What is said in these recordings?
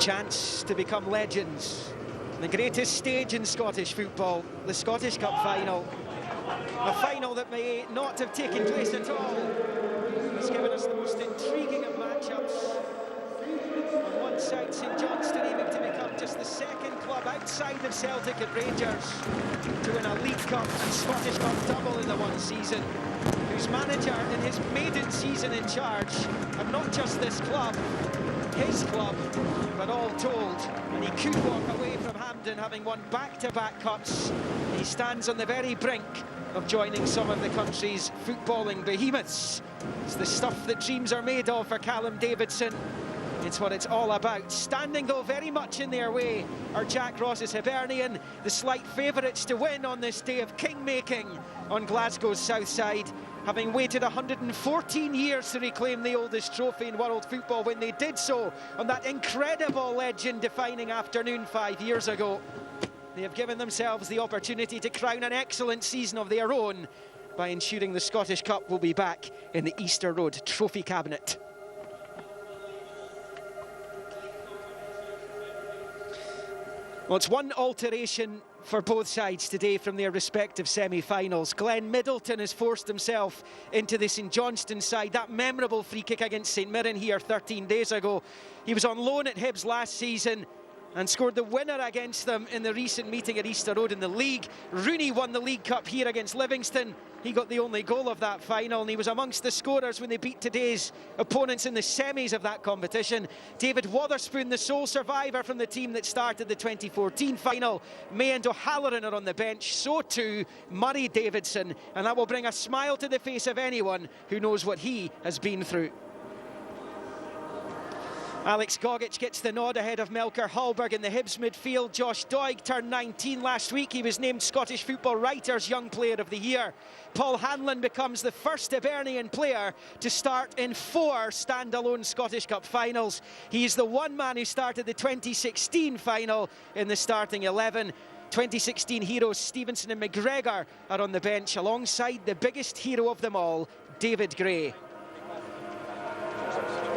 chance to become legends. The greatest stage in Scottish football, the Scottish Cup final. A final that may not have taken place at all. It's given us the most intriguing of matchups. On one side, StJohnstone aiming to become just the second club outside of Celtic and Rangers to win a League Cup and Scottish Cup double in the one season, whose manager in his maiden season in charge, and not just this club, his club, but all told, and he could walk away from Hampden having won back-to-back cups. He stands on the very brink of joining some of the country's footballing behemoths. It's the stuff that dreams are made of for Callum Davidson. It's what it's all about. Standing, though, very much in their way are Jack Ross's Hibernian, the slight favourites to win on this day of king-making on Glasgow's south side, having waited 114 years to reclaim the oldest trophy in world football when they did so on that incredible legend-defining afternoon 5 years ago. They have given themselves the opportunity to crown an excellent season of their own by ensuring the Scottish Cup will be back in the Easter Road trophy cabinet. Well, it's one alteration for both sides today from their respective semi-finals. Glenn Middleton has forced himself into the StJohnstone side. That memorable free kick against St Mirren here 13 days ago. He was on loan at Hibs last season and scored the winner against them in the recent meeting at Easter Road in the league. Rooney won the League Cup here against Livingston. He got the only goal of that final, and he was amongst the scorers when they beat today's opponents in the semis of that competition. David Wotherspoon, the sole survivor from the team that started the 2014 final. May and O'Halloran are on the bench, so too Murray Davidson, and that will bring a smile to the face of anyone who knows what he has been through. Alex Gogic gets the nod ahead of Melker Hallberg in the Hibs midfield. Josh Doig turned 19 last week. He was named Scottish Football Writers' Young Player of the Year. Paul Hanlon becomes the first Hibernian player to start in 4 standalone Scottish Cup finals. He is the one man who started the 2016 final in the starting 11. 2016 heroes Stevenson and McGregor are on the bench alongside the biggest hero of them all, David Gray.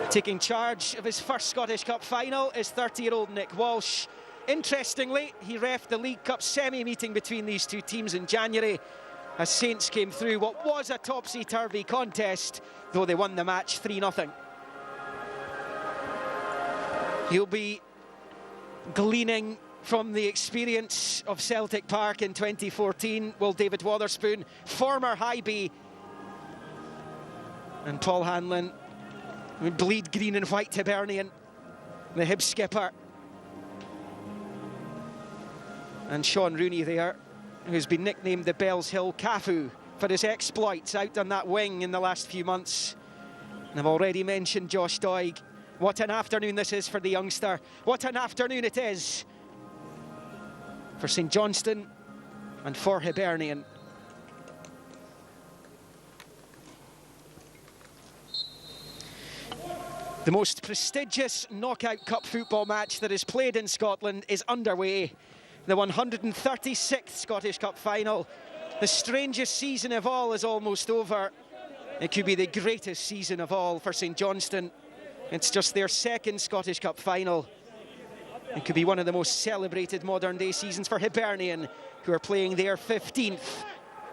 Taking charge of his first Scottish Cup final is 30-year-old Nick Walsh. Interestingly, he reffed the League Cup semi-meeting between these two teams in January as Saints came through what was a topsy-turvy contest, though they won the match 3-0. He'll be gleaning from the experience of Celtic Park in 2014, will David Wotherspoon, former Highby, and Paul Hanlon, bleed green and white Hibernian, the Hibs skipper. And Sean Rooney there, who's been nicknamed the Bells Hill Cafu for his exploits out on that wing in the last few months. And I've already mentioned Josh Doig. What an afternoon this is for the youngster. What an afternoon it is for StJohnstone and for Hibernian. The most prestigious knockout cup football match that is played in Scotland is underway. The 136th Scottish Cup final. The strangest season of all is almost over. It could be the greatest season of all for StJohnstone. It's just their second Scottish Cup final. It could be one of the most celebrated modern day seasons for Hibernian, who are playing their 15th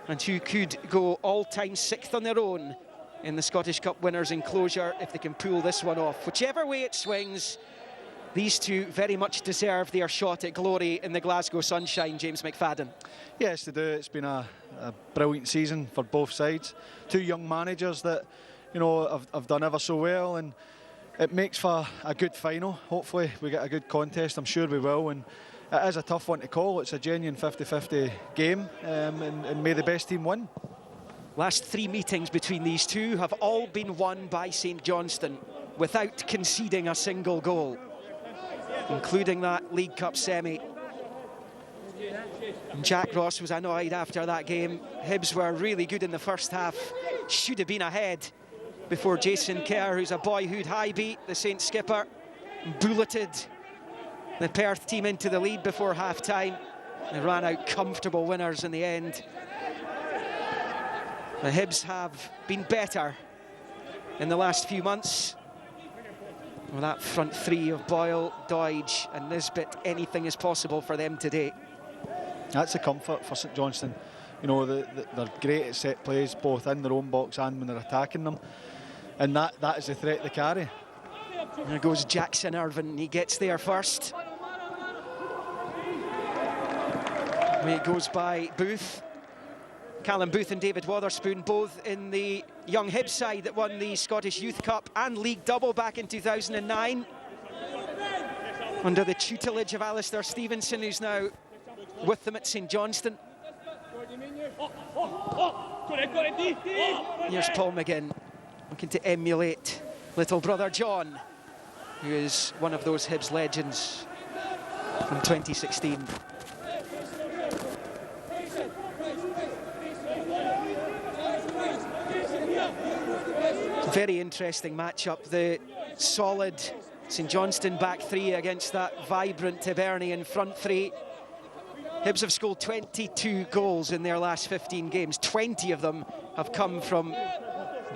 and who could go all-time 6th on their own in the Scottish Cup winners' enclosure if they can pull this one off. Whichever way it swings, these two very much deserve their shot at glory in the Glasgow sunshine, James McFadden. Yes, they do. It's been a brilliant season for both sides. Two young managers that, you know, have done ever so well, and it makes for a good final. Hopefully we get a good contest. I'm sure we will, and it is a tough one to call. It's a genuine 50-50 game, and may the best team win. Last 3 meetings between these two have all been won by StJohnstone without conceding a single goal, including that League Cup semi. And Jack Ross was annoyed after that game. Hibs were really good in the first half, should have been ahead before Jason Kerr, who's a boyhood Highby, the Saints skipper, bulleted the Perth team into the lead before half-time. They ran out comfortable winners in the end. The Hibs have been better in the last few months. Well, that front three of Boyle, Doidge and Nisbet, anything is possible for them today. That's a comfort for StJohnstone. You know, they're great at set plays, both in their own box and when they're attacking them. And that is the threat they carry. There goes Jackson Irvine, he gets there first. It goes by Booth. Callum Booth and David Wotherspoon, both in the young Hibs side that won the Scottish Youth Cup and League Double back in 2009. Under the tutelage of Alistair Stevenson, who's now with them at StJohnstone. Here's Paul McGinn, looking to emulate little brother John, who is one of those Hibs legends from 2016. Very interesting matchup, the solid StJohnstone back three against that vibrant Hibernian front three. Hibs have scored 22 goals in their last 15 games. 20 of them have come from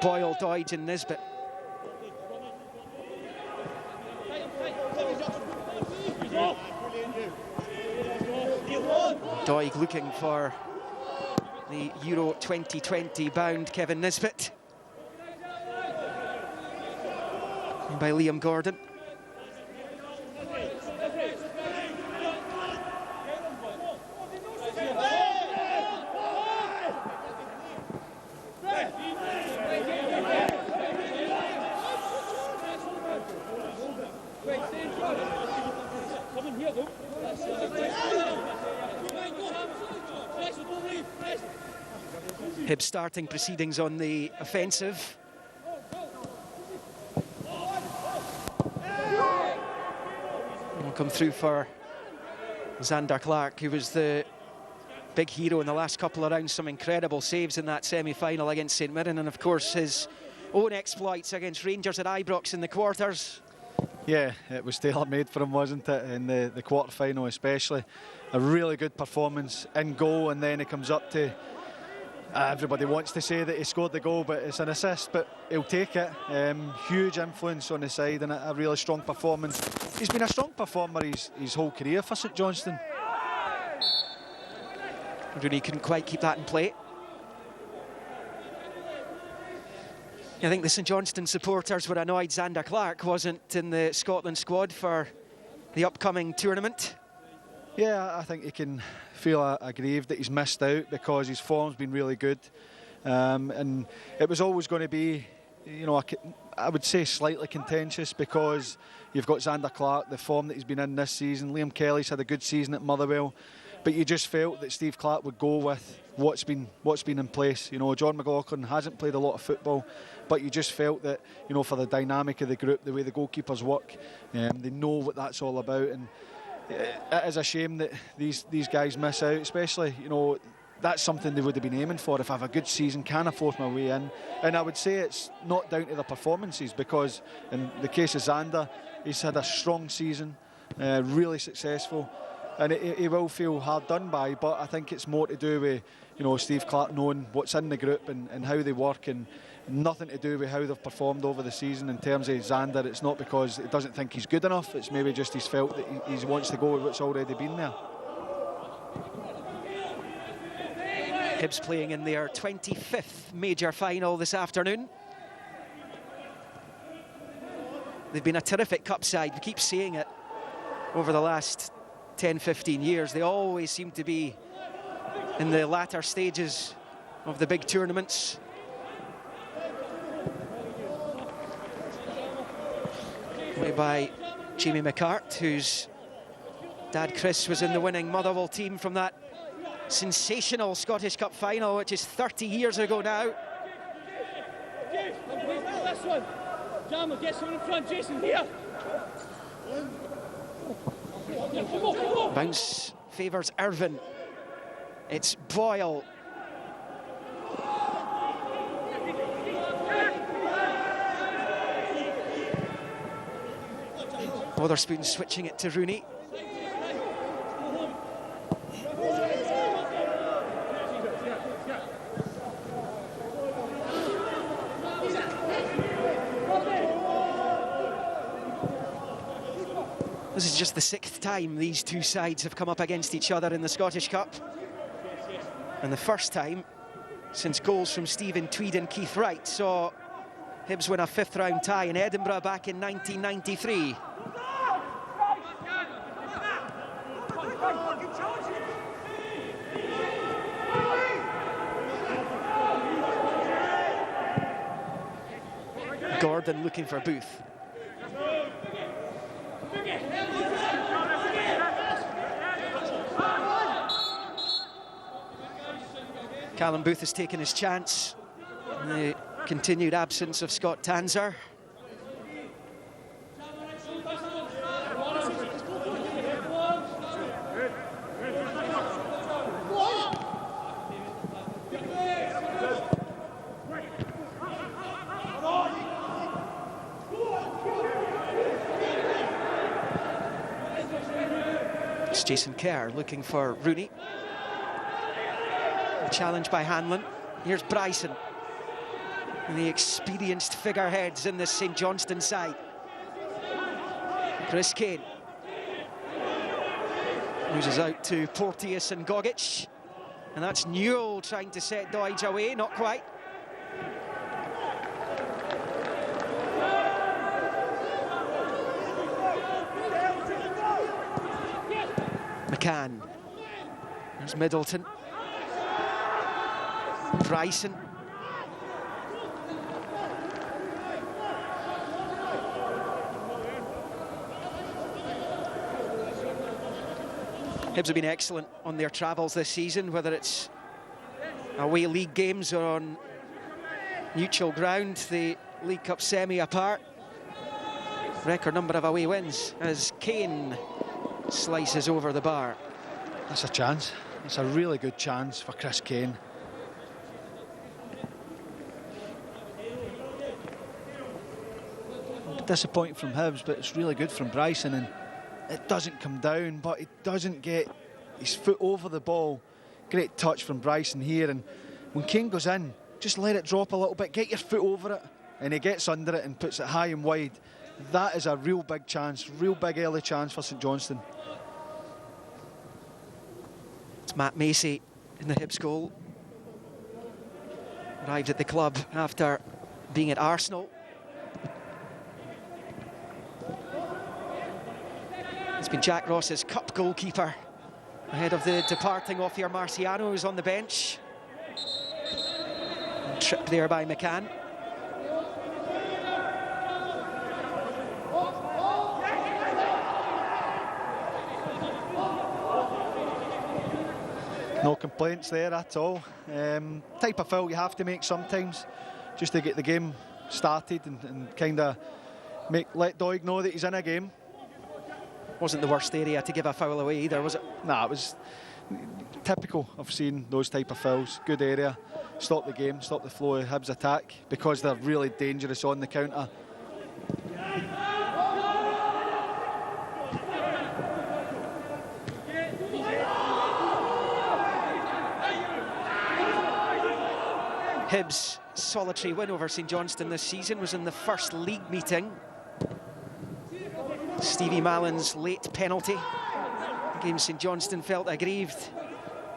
Boyle, Doidge and Nisbet. Doig looking for the Euro 2020 bound Kevin Nisbet. By Liam Gordon. Hibs starting proceedings on the offensive. Will come through for Xander Clark, who was the big hero in the last couple of rounds. Some incredible saves in that semi-final against St Mirren, and of course his own exploits against Rangers at Ibrox in the quarters. Yeah, it was tailor-made for him, wasn't it, in the quarter-final especially. A really good performance in goal, and then he comes up to... everybody wants to say that he scored the goal, but it's an assist, but he'll take it. Huge influence on the side and a really strong performance. He's been a strong performer his whole career for StJohnstone. Rooney couldn't quite keep that in play. I think the StJohnstone supporters were annoyed Xander Clark wasn't in the Scotland squad for the upcoming tournament. Yeah, I think he can feel aggrieved that he's missed out because his form's been really good. And it was always going to be, you know, I would say slightly contentious because you've got Xander Clark, the form that he's been in this season. Liam Kelly's had a good season at Motherwell. But you just felt that Steve Clark would go with what's been in place. You know, John McLaughlin hasn't played a lot of football, but you just felt that, you know, for the dynamic of the group, the way the goalkeepers work, they know what that's all about. And it is a shame that these guys miss out, especially, you know, that's something they would have been aiming for. If I have a good season, can I force my way in? And I would say it's not down to the performances, because in the case of Xander, he's had a strong season, really successful. And he will feel hard done by, but I think it's more to do with, you know, Steve Clark knowing what's in the group and how they work, and nothing to do with how they've performed over the season. In terms of Xander, it's not because he doesn't think he's good enough, it's maybe just he's felt that he wants to go with what's already been there. Hibs playing in their 25th major final this afternoon. They've been a terrific cup side, we keep seeing it over the last 10-15 years. They always seem to be in the latter stages of the big tournaments. Played by Jamie McCart, whose dad Chris was in the winning Motherwell team from that sensational Scottish Cup final, which is 30 years ago now. This one. Jam, get someone in front, Jason, here. Bounce favours Irvine. It's Boyle. Wotherspoon switching it to Rooney. This is just the 6th time these two sides have come up against each other in the Scottish Cup. And the first time since goals from Stephen Tweed and Keith Wright saw Hibs win a 5th round tie in Edinburgh back in 1993. Gordon looking for Booth. Callum Booth has taken his chance in the continued absence of Scott Tanser. It's Jason Kerr looking for Rooney. Challenged by Hanlon. Here's Bryson. And the experienced figureheads in this StJohnstone side. Chris Kane. Loses out to Porteous and Gogic. And that's Newell trying to set Doidge away, not quite. McCann. There's Middleton. Bryson. Hibs have been excellent on their travels this season, whether it's away league games or on neutral ground. The League Cup semi apart. Record number of away wins as Kane slices over the bar. That's a chance. It's a really good chance for Chris Kane. Disappointing from Hibs, but it's really good from Bryson, and it doesn't come down, but he doesn't get his foot over the ball. Great touch from Bryson here, and when Kane goes in, just let it drop a little bit, get your foot over it, and he gets under it and puts it high and wide. That is a real big chance, real big early chance for StJohnstone. It's Matt Macy in the Hibs goal. Arrived at the club after being at Arsenal. It's been Jack Ross's cup goalkeeper ahead of the departing Ophir Marciano, who's on the bench. And tripped there by McCann. No complaints there at all. Type of foul you have to make sometimes just to get the game started and kind of let Doig know that he's in a game. Wasn't the worst area to give a foul away either, was it? Nah, it was typical of seeing those type of fouls. Good area, stop the game, stop the flow of Hibs attack because they're really dangerous on the counter. Hibs' solitary win over StJohnstone this season was in the first league meeting. Stevie Mallon's late penalty. A game StJohnstone felt aggrieved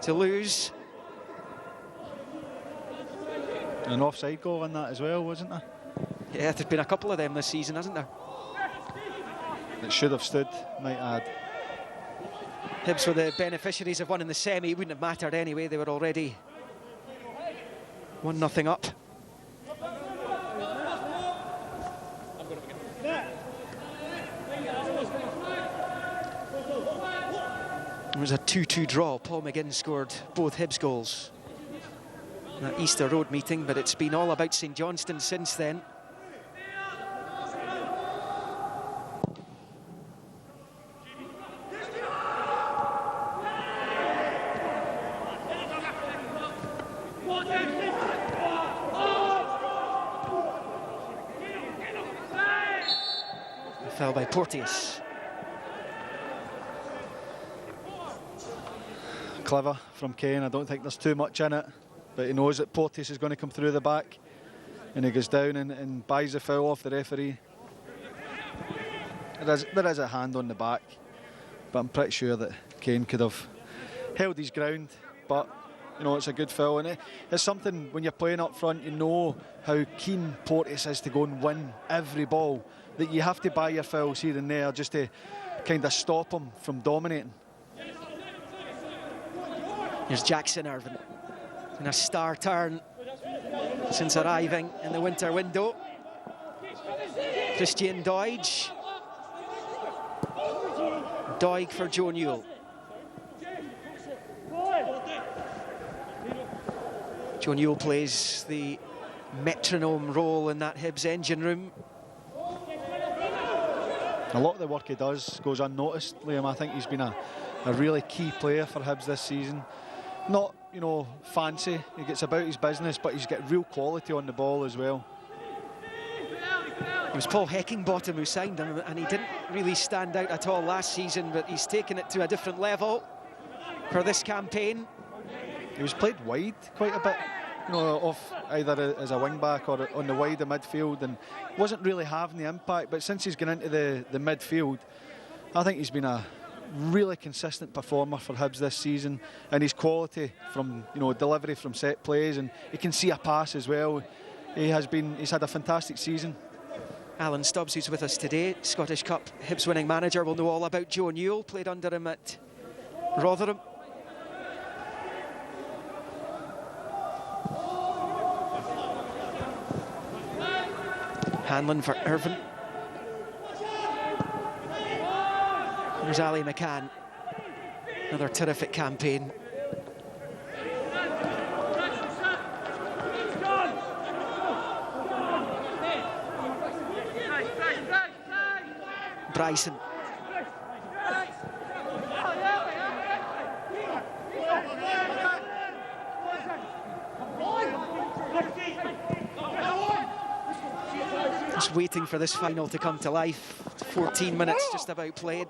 to lose. An offside goal in that as well, wasn't there? Yeah, there's been a couple of them this season, hasn't there? It should have stood, might add. Hibs were the beneficiaries of one in the semi. It wouldn't have mattered anyway, they were already 1-0 up. It was a 2-2 draw. Paul McGinn scored both Hibs goals in that Easter Road meeting, but it's been all about StJohnstone since then. Fell by Porteous. Clever from Kane. I don't think there's too much in it, but he knows that Porteous is going to come through the back, and he goes down and buys the foul off the referee. There is a hand on the back, but I'm pretty sure that Kane could have held his ground. But you know, it's a good foul, and it's something when you're playing up front, you know how keen Porteous is to go and win every ball, that you have to buy your fouls here and there just to kind of stop him from dominating. Here's Jackson Irvine in a star turn since arriving in the winter window. Christian Doig. Doig for Joe Newell. Joe Newell plays the metronome role in that Hibs engine room. A lot of the work he does goes unnoticed, Liam. I think he's been a really key player for Hibs this season. Not, you know, fancy, he gets about his business, but he's got real quality on the ball as well. It was Paul Heckingbottom who signed him, and he didn't really stand out at all last season, but he's taken it to a different level for this campaign. He was played wide quite a bit, you know, off either as a wing-back or on the wider midfield, and wasn't really having the impact. But since he's gone into the midfield, I think he's been a really consistent performer for Hibs this season, and his quality from, you know, delivery from set plays, and he can see a pass as well. He's had a fantastic season. Alan Stubbs, who's with us today, Scottish Cup Hibs winning manager, will know all about Joe Newell, played under him at Rotherham. Hanlon for Irvine. There's Ali McCann. Another terrific campaign. Bryson. Just waiting for this final to come to life. 14 minutes just about played.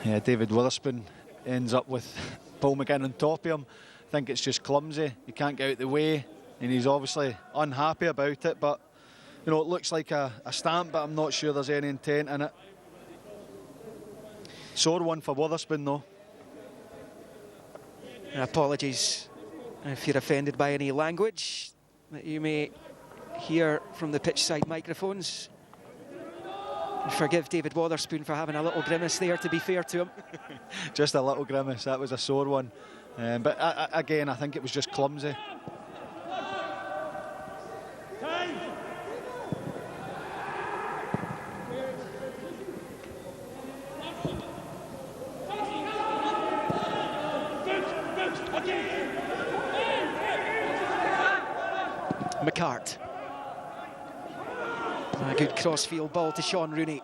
Yeah, David Witherspoon ends up with Paul McGinn on top of him. I think it's just clumsy. He can't get out the way, and he's obviously unhappy about it. But you know, it looks like a stamp, but I'm not sure there's any intent in it. Sore one for Witherspoon, though. And apologies if you're offended by any language that you may hear from the pitch side microphones. And forgive David Witherspoon for having a little grimace there, to be fair to him. Just a little grimace, that was a sore one. But again, I think it was just clumsy. McCart. A good crossfield ball to Sean Rooney.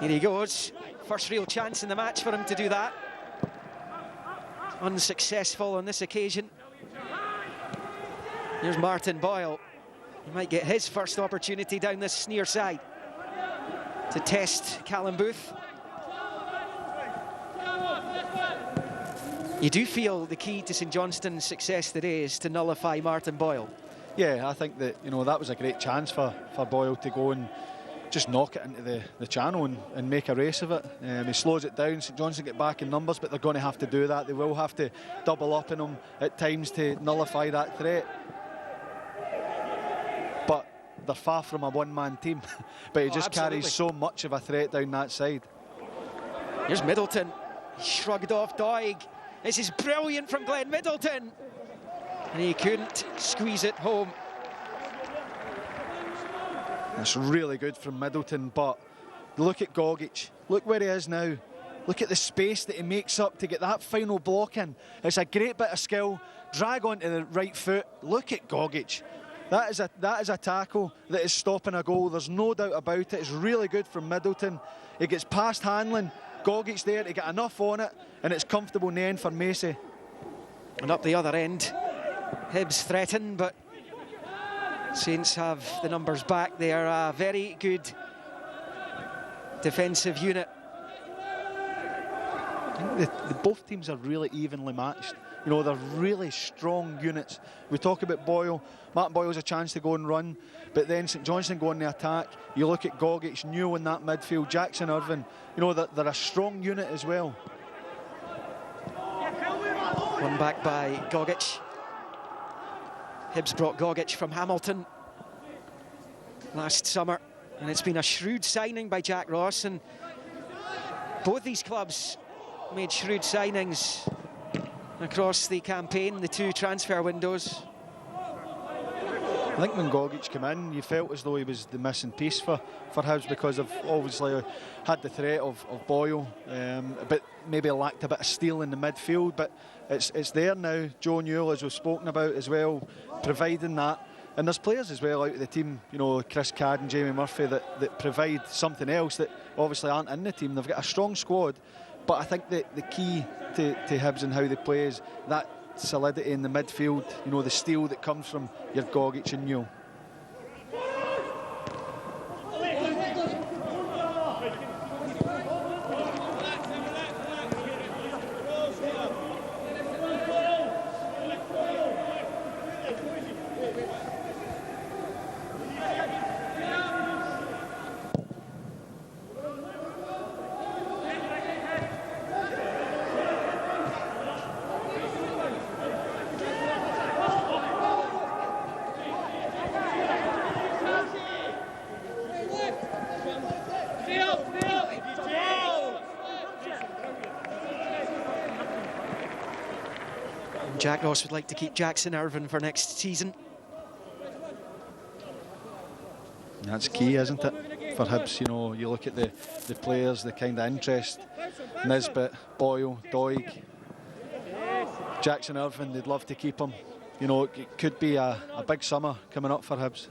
Here he goes. First real chance in the match for him to do that. Unsuccessful on this occasion. Here's Martin Boyle. He might get his first opportunity down this near side to test Callum Booth. You do feel the key to St Johnstone's success today is to nullify Martin Boyle. Yeah, I think that, you know, that was a great chance for Boyle to go and just knock it into the channel and make a race of it. He slows it down. St Johnstone get back in numbers, but they're going to have to do that. They will have to double up in him at times to nullify that threat. But they're far from a one-man team. But he just carries so much of a threat down that side. Here's Middleton. He shrugged off Doig. This is brilliant from Glenn Middleton. And he couldn't squeeze it home. That's really good from Middleton, but look at Gogic. Look where he is now. Look at the space that he makes up to get that final block in. It's a great bit of skill. Drag onto the right foot. Look at Gogic. That is a tackle that is stopping a goal. There's no doubt about it. It's really good from Middleton. He gets past Hanlon. Gogic there to get enough on it, and it's comfortable in the end for Macy. And up the other end, Hibs threaten, but Saints have the numbers back. They are a very good defensive unit. I think both teams are really evenly matched. You know, they're really strong units. We talk about Boyle. Martin Boyle's a chance to go and run, but then St Johnstone go on the attack. You look at Gogic, Newell in that midfield, Jackson Irvine. You know, they're a strong unit as well. Won back by Gogic. Hibs brought Gogic from Hamilton last summer, and it's been a shrewd signing by Jack Ross, and both these clubs made shrewd signings across the campaign, the 2 transfer windows. I think when Gogic came in, you felt as though he was the missing piece for Hibs, because of obviously had the threat of Boyle, but maybe lacked a bit of steel in the midfield. But it's there now. Joe Newell, as we've spoken about as well, providing that. And there's players as well out of the team, you know, Chris Cadd and Jamie Murphy, that provide something else that obviously aren't in the team. They've got a strong squad, but I think that the key to Hibs and how they play is that solidity in the midfield, you know, the steel that comes from your Gogic and Newell. Jack Ross would like to keep Jackson Irvine for next season. That's key, isn't it, for Hibs? You know, you look at the players, the kind of interest. Nisbet, Boyle, Doig, Jackson Irvine, they'd love to keep him. You know, it could be a big summer coming up for Hibs.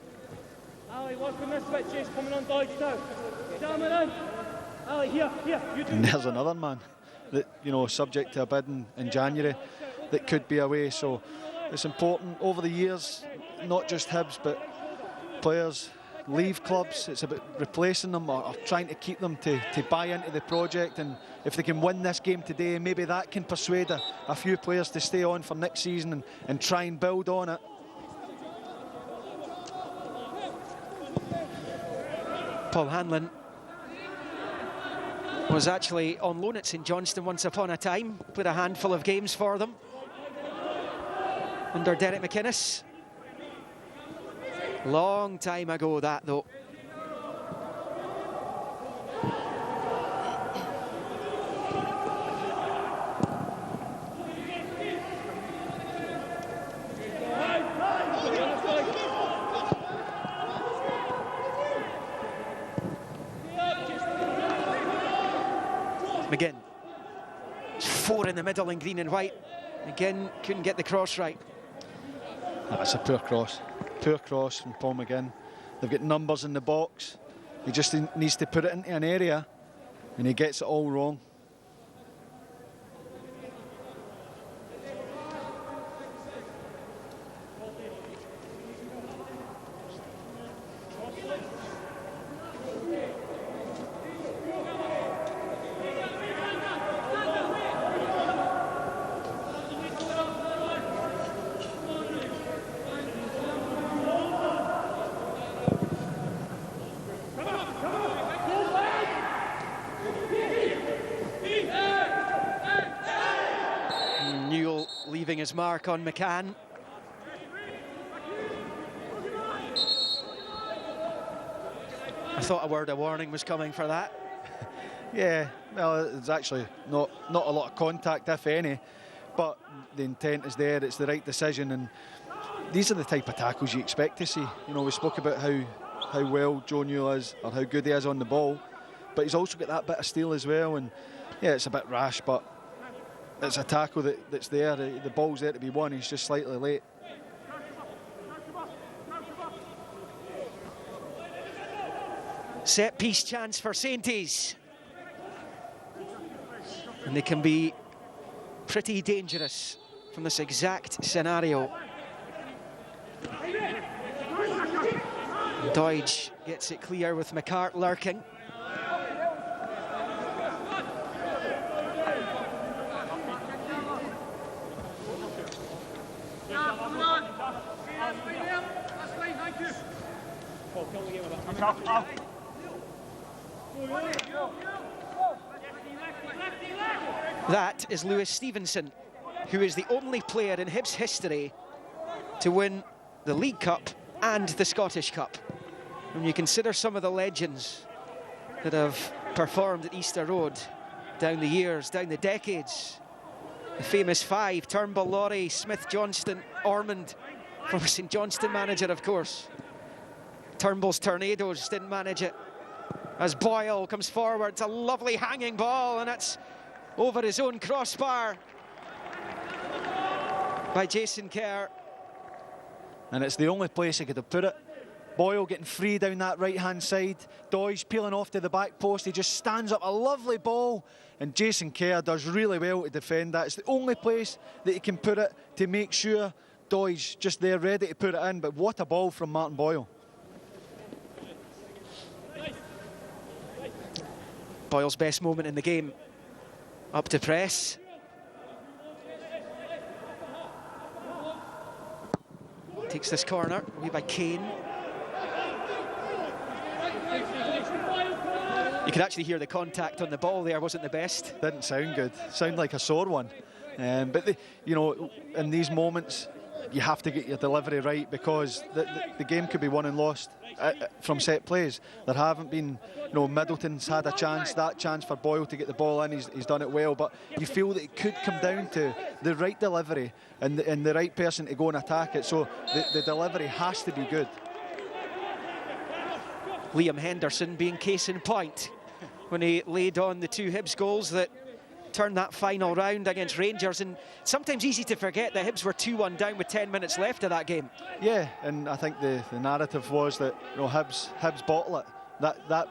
Ali, work on Nisbet, Chase coming on Doig now. Jam it in. Ali, here, you do. And there's another man that, you know, subject to a bid in January, that could be away. So it's important over the years, not just Hibs, but players leave clubs. It's about replacing them or trying to keep them to buy into the project. And if they can win this game today, maybe that can persuade a few players to stay on for next season and try and build on it. Paul Hanlon was actually on loan at St Johnstone once upon a time, played a handful of games for them under Derek McInnes. Long time ago that, though. McGinn. 4 in the middle in green and white. McGinn couldn't get the cross right. That's a poor cross. Poor cross from Paul McGinn. They've got numbers in the box. He just needs to put it into an area, and he gets it all wrong. Leaving his mark on McCann. I thought a word of warning was coming for that. Yeah, well, there's actually not a lot of contact, if any, but the intent is there. It's the right decision, and these are the type of tackles you expect to see. You know, we spoke about how well Joe Newell is, or how good he is on the ball, but he's also got that bit of steel as well. And yeah, it's a bit rash, but it's a tackle that's there. The ball's there to be won. He's just slightly late. Set piece chance for Sainties. And they can be pretty dangerous from this exact scenario. Doig gets it clear with McCart lurking. That is Lewis Stevenson, who is the only player in Hibs history to win the League Cup and the Scottish Cup. When you consider some of the legends that have performed at Easter Road down the years, down the decades, the famous five: Turnbull, Laurie, Smith, Johnston, Ormond, from StJohnstone manager, of course. Turnbull's Tornadoes didn't manage it. As Boyle comes forward, it's a lovely hanging ball, and it's over his own crossbar by Jason Kerr. And it's the only place he could have put it. Boyle getting free down that right-hand side. Doige peeling off to the back post. He just stands up a lovely ball. And Jason Kerr does really well to defend that. It's the only place that he can put it to make sure Doige just there ready to put it in. But what a ball from Martin Boyle. Boyle's best moment in the game. Up to press. Takes this corner, away by Kane. You could actually hear the contact on the ball there, wasn't the best. Didn't sound good. Sounded like a sore one. But, you know, in these moments, you have to get your delivery right, because the game could be won and lost from set plays. There haven't been, you know, Middleton's had a chance, that chance for Boyle to get the ball in, he's done it well, but you feel that it could come down to the right delivery and the right person to go and attack it, so the delivery has to be good. Liam Henderson being case in point when he laid on the two Hibs goals that turned that final round against Rangers. And sometimes easy to forget that Hibs were 2-1 down with 10 minutes left of that game. Yeah, and I think the narrative was that, you know, Hibs bottle it. That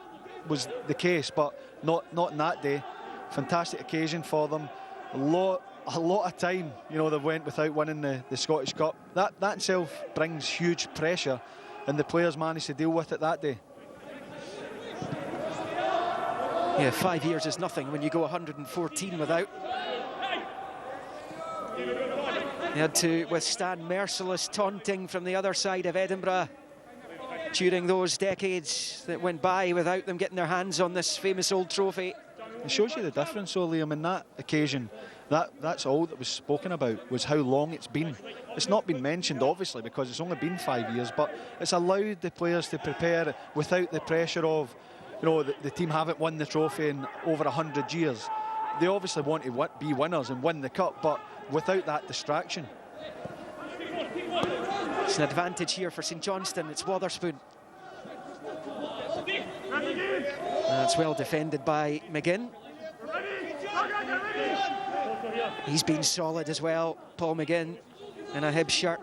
was the case, but not in that day. Fantastic occasion for them. A lot of time, you know, they went without winning the Scottish Cup. That itself brings huge pressure, and the players managed to deal with it that day. Yeah, 5 years is nothing when you go 114 without. They had to withstand merciless taunting from the other side of Edinburgh during those decades that went by without them getting their hands on this famous old trophy. It shows you the difference, though, Liam, in that occasion. That's all that was spoken about, was how long it's been. It's not been mentioned, obviously, because it's only been 5 years, but it's allowed the players to prepare without the pressure of, you know, the team haven't won the trophy in over 100 years. They obviously want to be winners and win the cup, but without that distraction. It's an advantage here for StJohnstone. It's Wotherspoon. That's well defended by McGinn. He's been solid as well, Paul McGinn, in a Hibs shirt.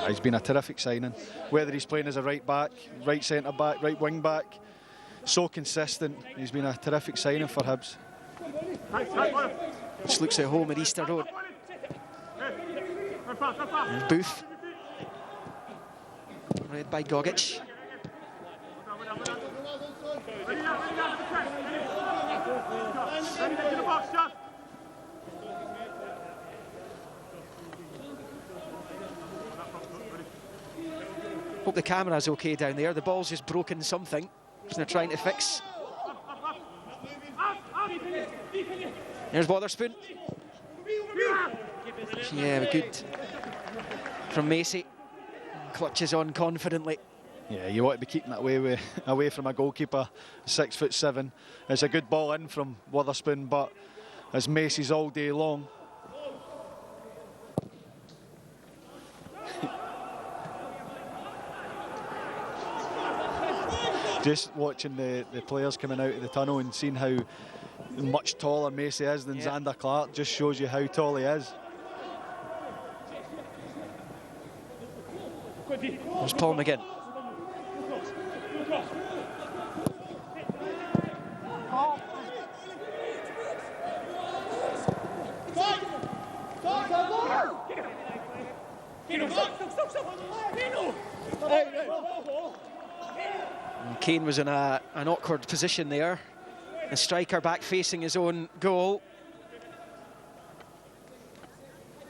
He's been a terrific signing, whether he's playing as a right back, right centre back, right wing back. So consistent. He's been a terrific signing for Hibs. Which looks at home at Easter Road. And Booth, read by Gogic. Hope the camera's okay down there. The ball's just broken something, which they're trying to fix. There's Wotherspoon. Yeah, good from Macy. Clutches on confidently. Yeah, you want to be keeping it away from a goalkeeper, 6'7". It's a good ball in from Wotherspoon, but as Macy's all day long. Just watching the players coming out of the tunnel and seeing how much taller Macy is than Zander Clark just shows you how tall he is. There's Paul McGinn. And Kane was in an awkward position there. The striker back facing his own goal.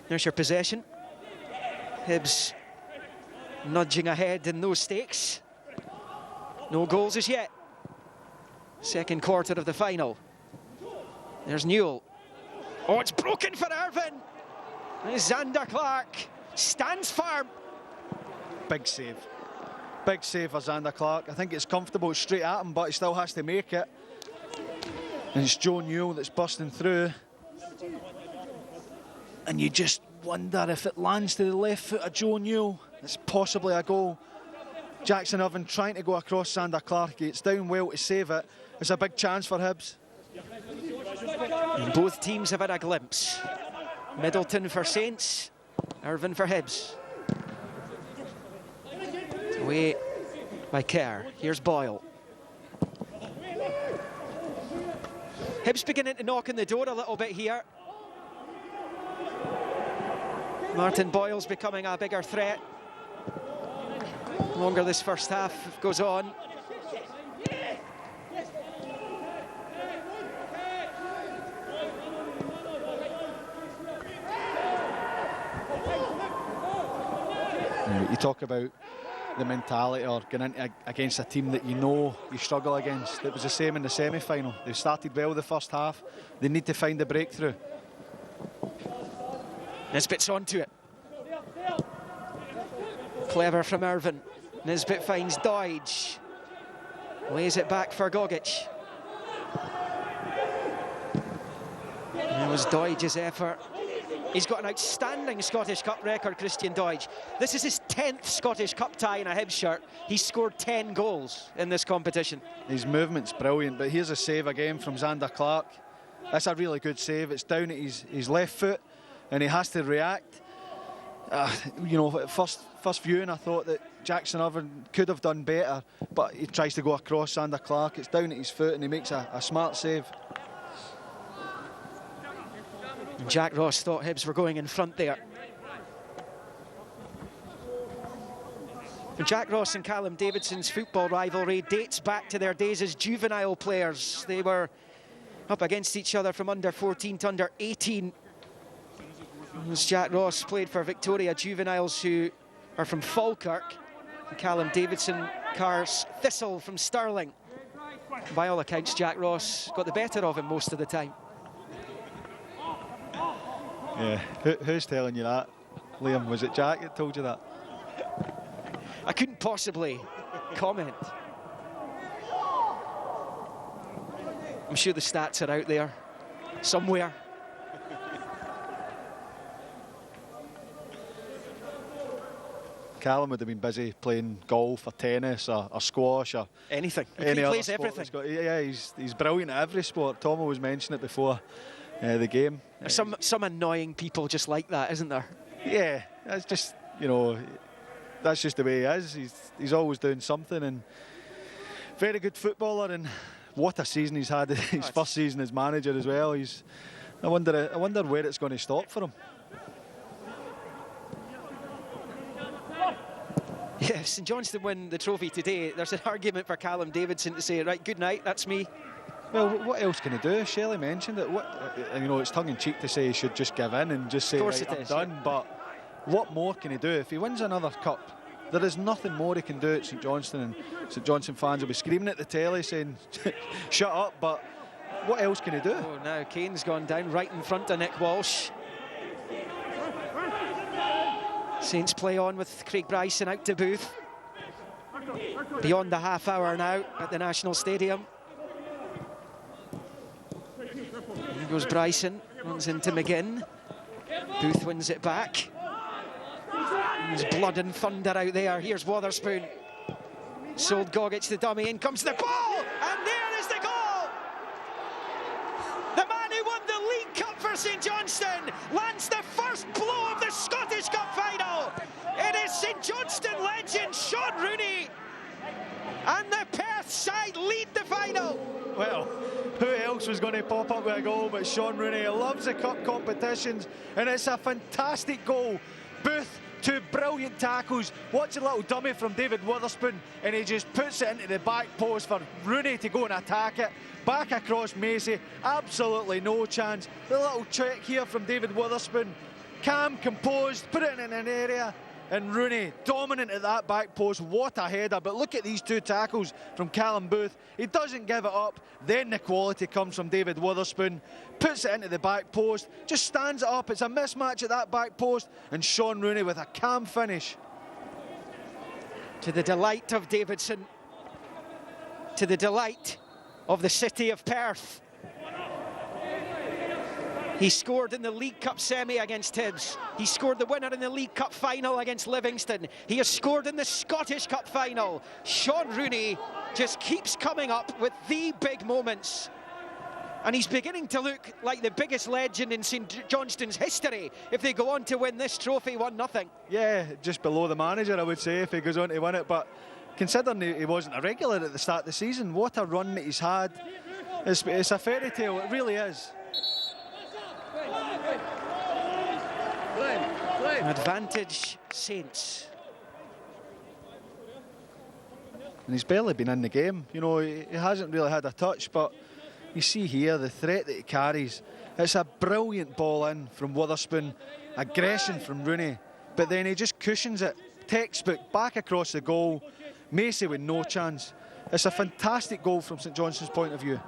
There's your possession. Hibs nudging ahead in those stakes. No goals as yet. Second quarter of the final. There's Newell. Oh, it's broken for Irvine. Xander Clark stands firm. Big save. Big save for Xander Clark. I think it's comfortable straight at him, but he still has to make it. And it's Joe Newell that's busting through. And you just wonder if it lands to the left foot of Joe Newell, it's possibly a goal. Jackson Irvine trying to go across Xander Clark. He gets down well to save it. It's a big chance for Hibs. And both teams have had a glimpse. Middleton for Saints, Irvine for Hibs. Away by Kerr. Here's Boyle. Hibs beginning to knock on the door a little bit here. Martin Boyle's becoming a bigger threat. The longer this first half goes on. You talk about the mentality or going into against a team that you know you struggle against. It was the same in the semi-final. They started well the first half. They need to find the breakthrough. Nisbet's onto it. Clever from Irvine. Nisbet finds Doidge. Lays it back for Gogic. It was Doidge's effort. He's got an outstanding Scottish Cup record, Christian Doidge. This is his 10th Scottish Cup tie in a Hibs shirt. He's scored 10 goals in this competition. His movement's brilliant, but here's a save again from Xander Clark. That's a really good save. It's down at his left foot, and he has to react. You know, at first viewing, I thought that Jackson Irvine could have done better, but he tries to go across Xander Clark. It's down at his foot, and he makes a smart save. Jack Ross thought Hibs were going in front there. Jack Ross and Callum Davidson's football rivalry dates back to their days as juvenile players. They were up against each other from under 14 to under 18. As Jack Ross played for Victoria Juveniles, who are from Falkirk. And Callum Davidson cars Thistle from Stirling. By all accounts, Jack Ross got the better of him most of the time. Yeah, who's telling you that, Liam? Was it Jack that told you that? I couldn't possibly comment. I'm sure the stats are out there somewhere. Callum would have been busy playing golf or tennis or squash or anything. He plays everything. He's brilliant at every sport. Tom always mentioned it before the game. There's some annoying people just like that, isn't there? Yeah, that's just, you know, that's just the way he is. He's always doing something, and very good footballer, and what a season he's had. His first season as manager as well. I wonder where it's going to stop for him. Yeah, if StJohnstone win the trophy today, there's an argument for Callum Davidson to say, right, good night, that's me. Well, what else can he do? Shelley mentioned it. You know, it's tongue-in-cheek to say he should just give in and just say, right, I'm done. Yeah. But what more can he do? If he wins another cup, there is nothing more he can do at StJohnstone, and StJohnstone fans will be screaming at the telly saying, shut up, but what else can he do? Oh, now Kane's gone down right in front of Nick Walsh. Saints play on with Craig Bryson out to Booth. Beyond the half hour now at the National Stadium. Here goes Bryson, runs into McGinn. Booth wins it back. There's blood and thunder out there. Here's Wotherspoon. Sold Gogic the dummy, in comes the ball, and there is the goal! The man who won the League Cup for StJohnstone lands the first blow of the Scottish Cup final. It is StJohnstone legend Sean Rooney, and the Perth side lead the final. Well, who else was going to pop up with a goal but Sean Rooney? He loves the cup competitions, and it's a fantastic goal. Booth, two brilliant tackles. Watch a little dummy from David Wotherspoon, and he just puts it into the back post for Rooney to go and attack it. Back across Macy, absolutely no chance. The little check here from David Wotherspoon, calm, composed, put it in an area, And Rooney dominant at that back post. What a header. But look at these two tackles from Callum Booth. He doesn't give it up. Then the quality comes from David Witherspoon. Puts it into the back post. Just stands it up. It's a mismatch at that back post. And Sean Rooney with a calm finish. To the delight of Davidson. To the delight of the city of Perth. He scored in the League Cup semi against Hibs. He scored the winner in the League Cup final against Livingston. He has scored in the Scottish Cup final. Sean Rooney just keeps coming up with the big moments. And he's beginning to look like the biggest legend in StJohnstone's history if they go on to win this trophy 1-0. Yeah, just below the manager, I would say, if he goes on to win it. But considering he wasn't a regular at the start of the season, what a run that he's had. It's a fairy tale, it really is. Advantage Saints. And he's barely been in the game. You know, he hasn't really had a touch, but you see here the threat that he carries. It's a brilliant ball in from Witherspoon, aggression from Rooney, but then he just cushions it, textbook, back across the goal. Macy with no chance. It's a fantastic goal from StJohnstone's point of view.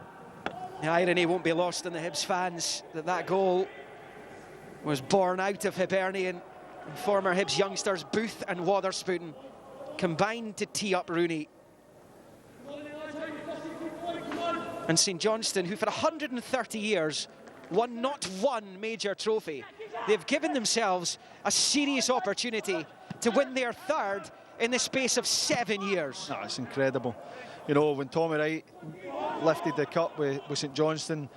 The irony won't be lost on the Hibs fans that goal was born out of Hibernian and former Hibs youngsters Booth and Witherspoon combined to tee up Rooney. And StJohnstone, who for 130 years won not one major trophy, they've given themselves a serious opportunity to win their third in the space of 7 years. Oh, it's incredible. You know, when Tommy Wright lifted the cup with StJohnstone,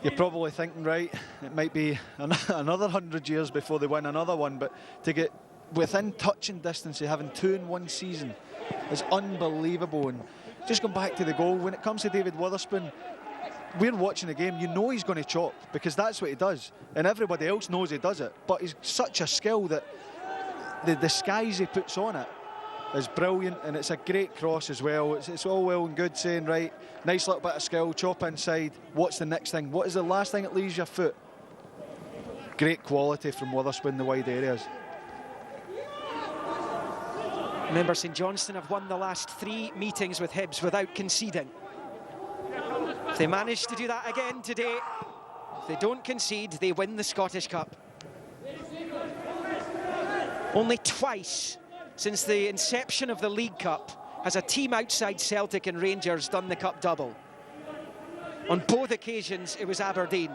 you're probably thinking, right, it might be another 100 years before they win another one, but to get within touching distance of having 2 in one season is unbelievable. And just going back to the goal, when it comes to David Witherspoon, we're watching the game, you know he's going to chop, because that's what he does, and everybody else knows he does it, but he's such a skill that the disguise he puts on it is brilliant, and it's a great cross as well. It's all well and good saying, right, nice little bit of skill, chop inside, what's the next thing? What is the last thing that leaves your foot? Great quality from Witherspoon in the wide areas. Remember, StJohnstone have won the last 3 meetings with Hibs without conceding. If they manage to do that again today, if they don't concede, they win the Scottish Cup. Only twice since the inception of the League Cup has a team outside Celtic and Rangers done the Cup double. On both occasions, it was Aberdeen.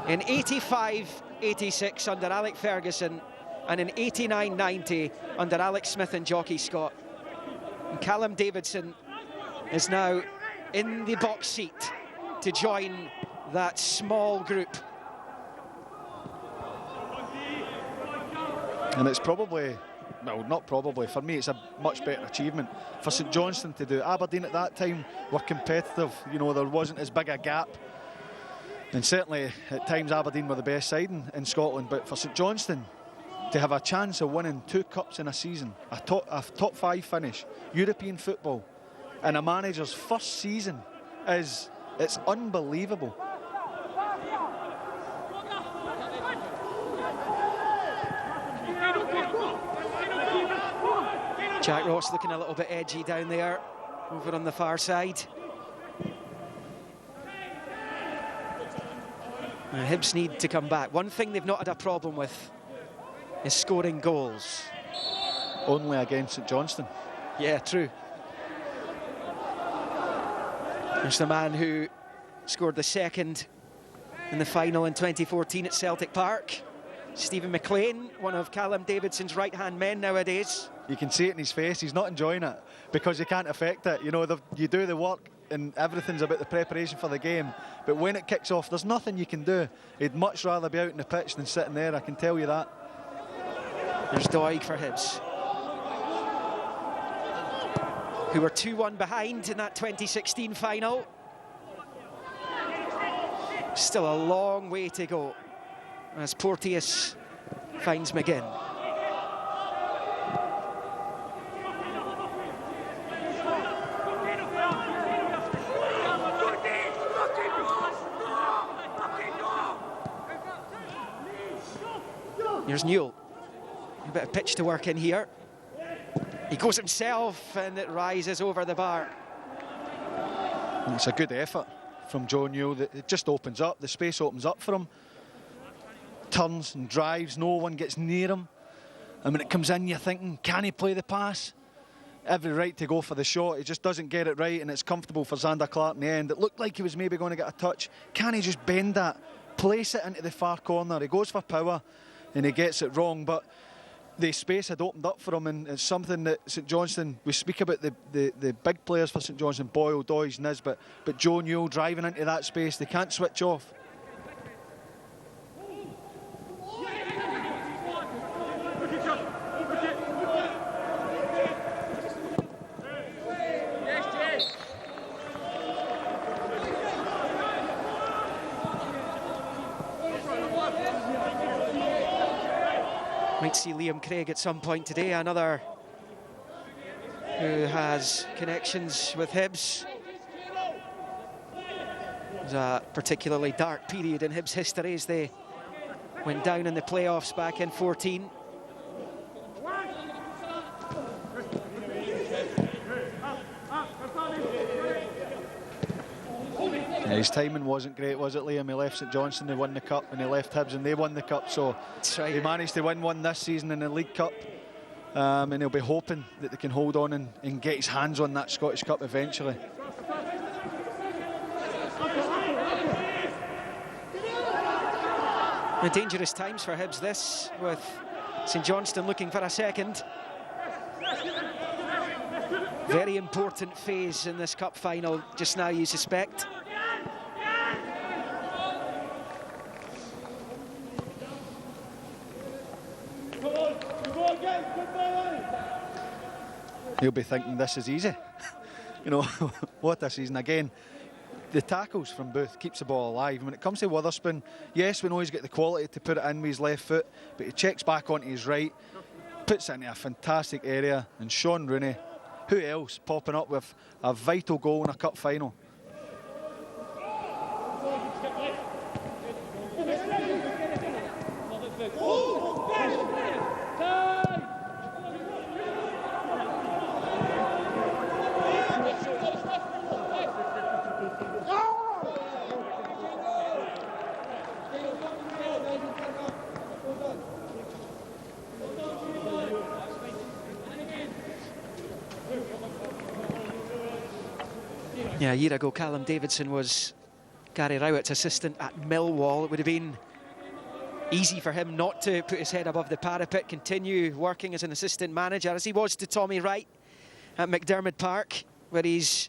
In 85-86 under Alec Ferguson, and in 89-90 under Alex Smith and Jockey Scott. And Callum Davidson is now in the box seat to join that small group. And it's probably, well, not probably, for me it's a much better achievement for StJohnstone to do. Aberdeen at that time were competitive, you know, there wasn't as big a gap. And certainly at times Aberdeen were the best side in Scotland, but for StJohnstone to have a chance of winning 2 cups in a season, a top 5 finish, European football, in a manager's first season, it's unbelievable. Jack Ross looking a little bit edgy down there, over on the far side. Hibs need to come back. One thing they've not had a problem with is scoring goals. Only against StJohnstone. Yeah, true. There's the man who scored the second in the final in 2014 at Celtic Park. Stephen McLean, one of Callum Davidson's right-hand men nowadays. You can see it in his face, he's not enjoying it because you can't affect it. You know, you do the work and everything's about the preparation for the game, but when it kicks off, there's nothing you can do. He'd much rather be out in the pitch than sitting there, I can tell you that. There's Doig for Hibs, who were 2-1 behind in that 2016 final. Still a long way to go as Porteous finds McGinn. Here's Newell, A bit of pitch to work in here. He goes himself and it rises over the bar. And it's a good effort from Joe Newell. It just opens up, the space opens up for him. Turns and drives, no one gets near him. And when it comes in, you're thinking, can he play the pass? Every right to go for the shot, he just doesn't get it right, and it's comfortable for Xander Clark in the end. It looked like he was maybe going to get a touch. Can he just bend that, place it into the far corner? He goes for power and he gets it wrong, but the space had opened up for him, and it's something that St Johnstone, we speak about the big players for St Johnstone, Boyle, Doyes, Nisbet, but Joe Newell driving into that space, they can't switch off. Might see Liam Craig at some point today, another who has connections with Hibs. It was a particularly dark period in Hibs history as they went down in the playoffs back in 14. Yeah, his timing wasn't great, was it, Liam? He left St Johnstone, they won the cup, and he left Hibs and they won the cup, so That's right. he managed to win one this season in the League Cup, and he'll be hoping that they can hold on and get his hands on that Scottish Cup eventually. The dangerous times for Hibs this, with St Johnstone looking for a second. Very important phase in this cup final just now, you suspect. He'll be thinking this is easy. You know, what a season again. The tackles from Booth keeps the ball alive. When it comes to Witherspoon, yes, we know he's got the quality to put it in with his left foot, but he checks back onto his right, puts it into a fantastic area, and Sean Rooney, who else popping up with a vital goal in a cup final? Yeah, a year ago, Callum Davidson was Gary Rowett's assistant at Millwall. It would have been easy for him not to put his head above the parapet, continue working as an assistant manager, as he was to Tommy Wright at McDermott Park, where he's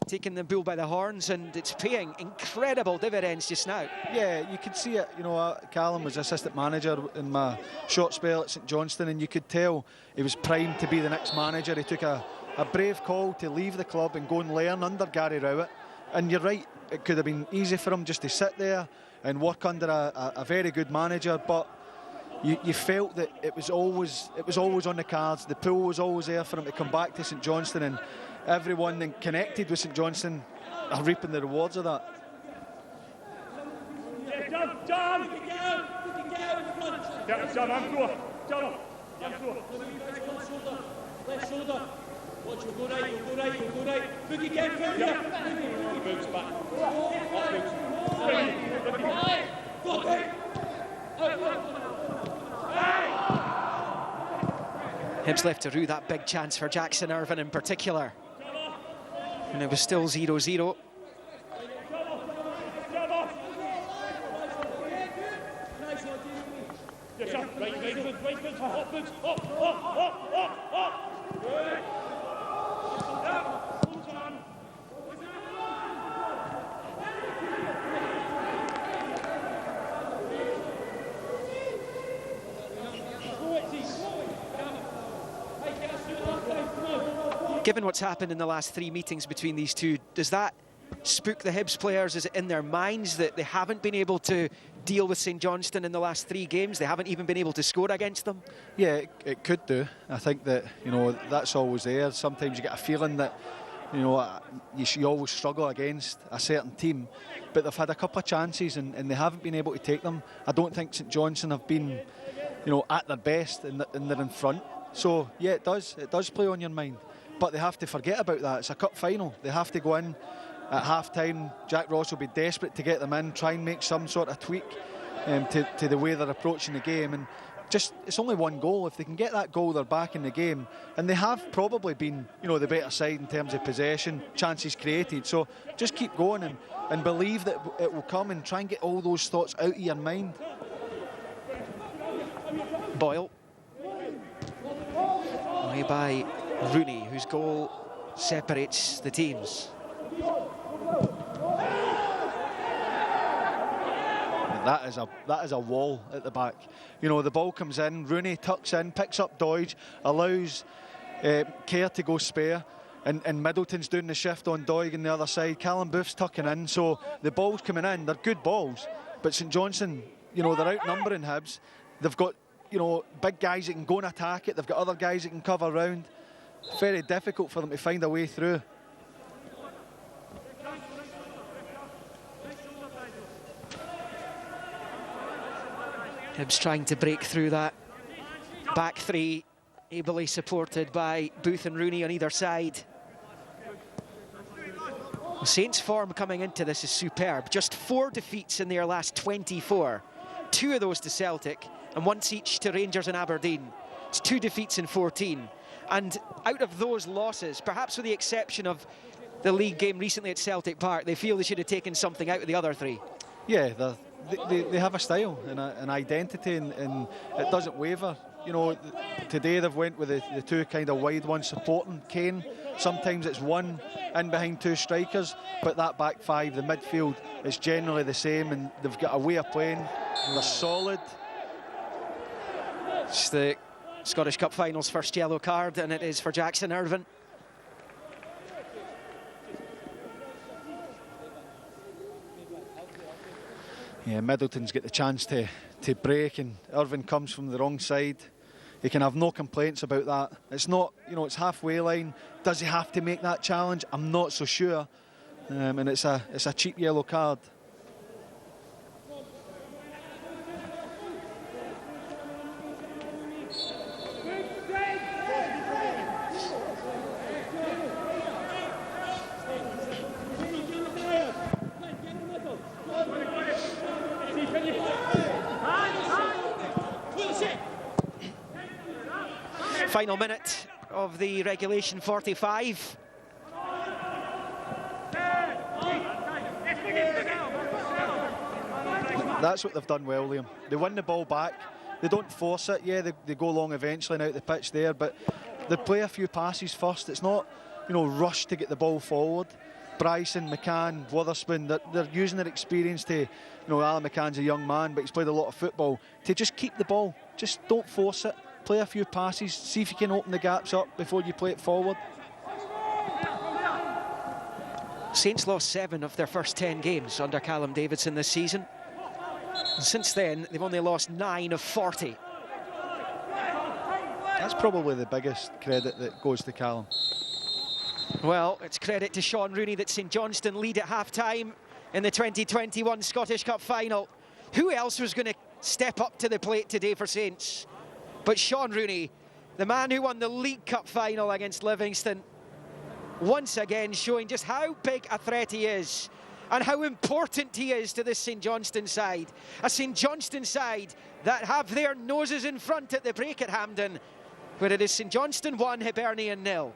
taken the bull by the horns, and it's paying incredible dividends just now. Yeah, you could see it. You know, Callum was assistant manager in my short spell at St Johnstone, and you could tell he was primed to be the next manager. He took a brave call to leave the club and go and learn under Gary Rowett. And you're right, it could have been easy for him just to sit there and work under a very good manager, but you felt that it was always on the cards. The pull was always there for him to come back to St Johnstone, and everyone connected with St Johnstone are reaping the rewards of that. Left shoulder. Watch, you'll go right, you'll go right, you'll go right. Boogie again, Boogie. He moves back. Hibs left to rue that big chance for Jackson Irvine in particular. And it was still 0-0. Given what's happened in the last 3 meetings between these two, does that spook the Hibs players? Is it in their minds that they haven't been able to deal with St Johnstone in the last 3 games? They haven't even been able to score against them? Yeah, it could do. I think that, you know, that's always there. Sometimes you get a feeling that, you know, you always struggle against a certain team, but they've had a couple of chances and they haven't been able to take them. I don't think St Johnstone have been at their best and they're in front. So yeah, it does play on your mind, but they have to forget about that. It's a cup final. They have to go in at half-time. Jack Ross will be desperate to get them in, try and make some sort of tweak to the way they're approaching the game, and it's only one goal. If they can get that goal, they're back in the game, and they have probably been the better side in terms of possession, chances created. So just keep going and believe that it will come, and try and get all those thoughts out of your mind. Boyle. Away by Rooney, whose goal separates the teams. That is a wall at the back. The ball comes in, Rooney tucks in, picks up Doidge, allows Kerr to go spare, and Middleton's doing the shift on Doig on the other side. Callum Booth's tucking in, so the ball's coming in. They're good balls, but St Johnstone, they're outnumbering Hibs. They've got big guys that can go and attack it. They've got other guys that can cover round. Very difficult for them to find a way through. Hibs trying to break through that back three, ably supported by Booth and Rooney on either side. Saints' form coming into this is superb. Just 4 defeats in their last 24. 2 of those to Celtic, and once each to Rangers and Aberdeen. It's 2 defeats in 14. And out of those losses, perhaps with the exception of the league game recently at Celtic Park, they feel they should have taken something out of the other 3. Yeah, they have a style and an identity, and it doesn't waver. Today they've went with the 2 kind of wide ones supporting Kane. Sometimes it's one in behind 2 strikers, but that back 5, the midfield, is generally the same, and they've got a way of playing. They're solid. It's the Scottish Cup Final's first yellow card, and it is for Jackson Irvine. Yeah, Middleton's got the chance to break, and Irvine comes from the wrong side. He can have no complaints about that. It's not, it's halfway line. Does he have to make that challenge? I'm not so sure. And it's a cheap yellow card. Final minute of the regulation 45. That's what they've done well, Liam. They win the ball back. They don't force it. Yeah, they go long eventually and out the pitch there, but they play a few passes first. It's not, rush to get the ball forward. Bryson, McCann, Witherspoon, they're using their experience to, Alan McCann's a young man, but he's played a lot of football, to just keep the ball. Just don't force it. Play a few passes, see if you can open the gaps up before you play it forward. Saints lost 7 of their first 10 games under Callum Davidson this season. And since then, they've only lost 9 of 40. That's probably the biggest credit that goes to Callum. Well, it's credit to Sean Rooney that St Johnstone lead at half-time in the 2021 Scottish Cup Final. Who else was going to step up to the plate today for Saints but Sean Rooney, the man who won the League Cup final against Livingston, once again showing just how big a threat he is and how important he is to this St Johnstone side. A St Johnstone side that have their noses in front at the break at Hampden, where it is St Johnstone 1, Hibernian 0.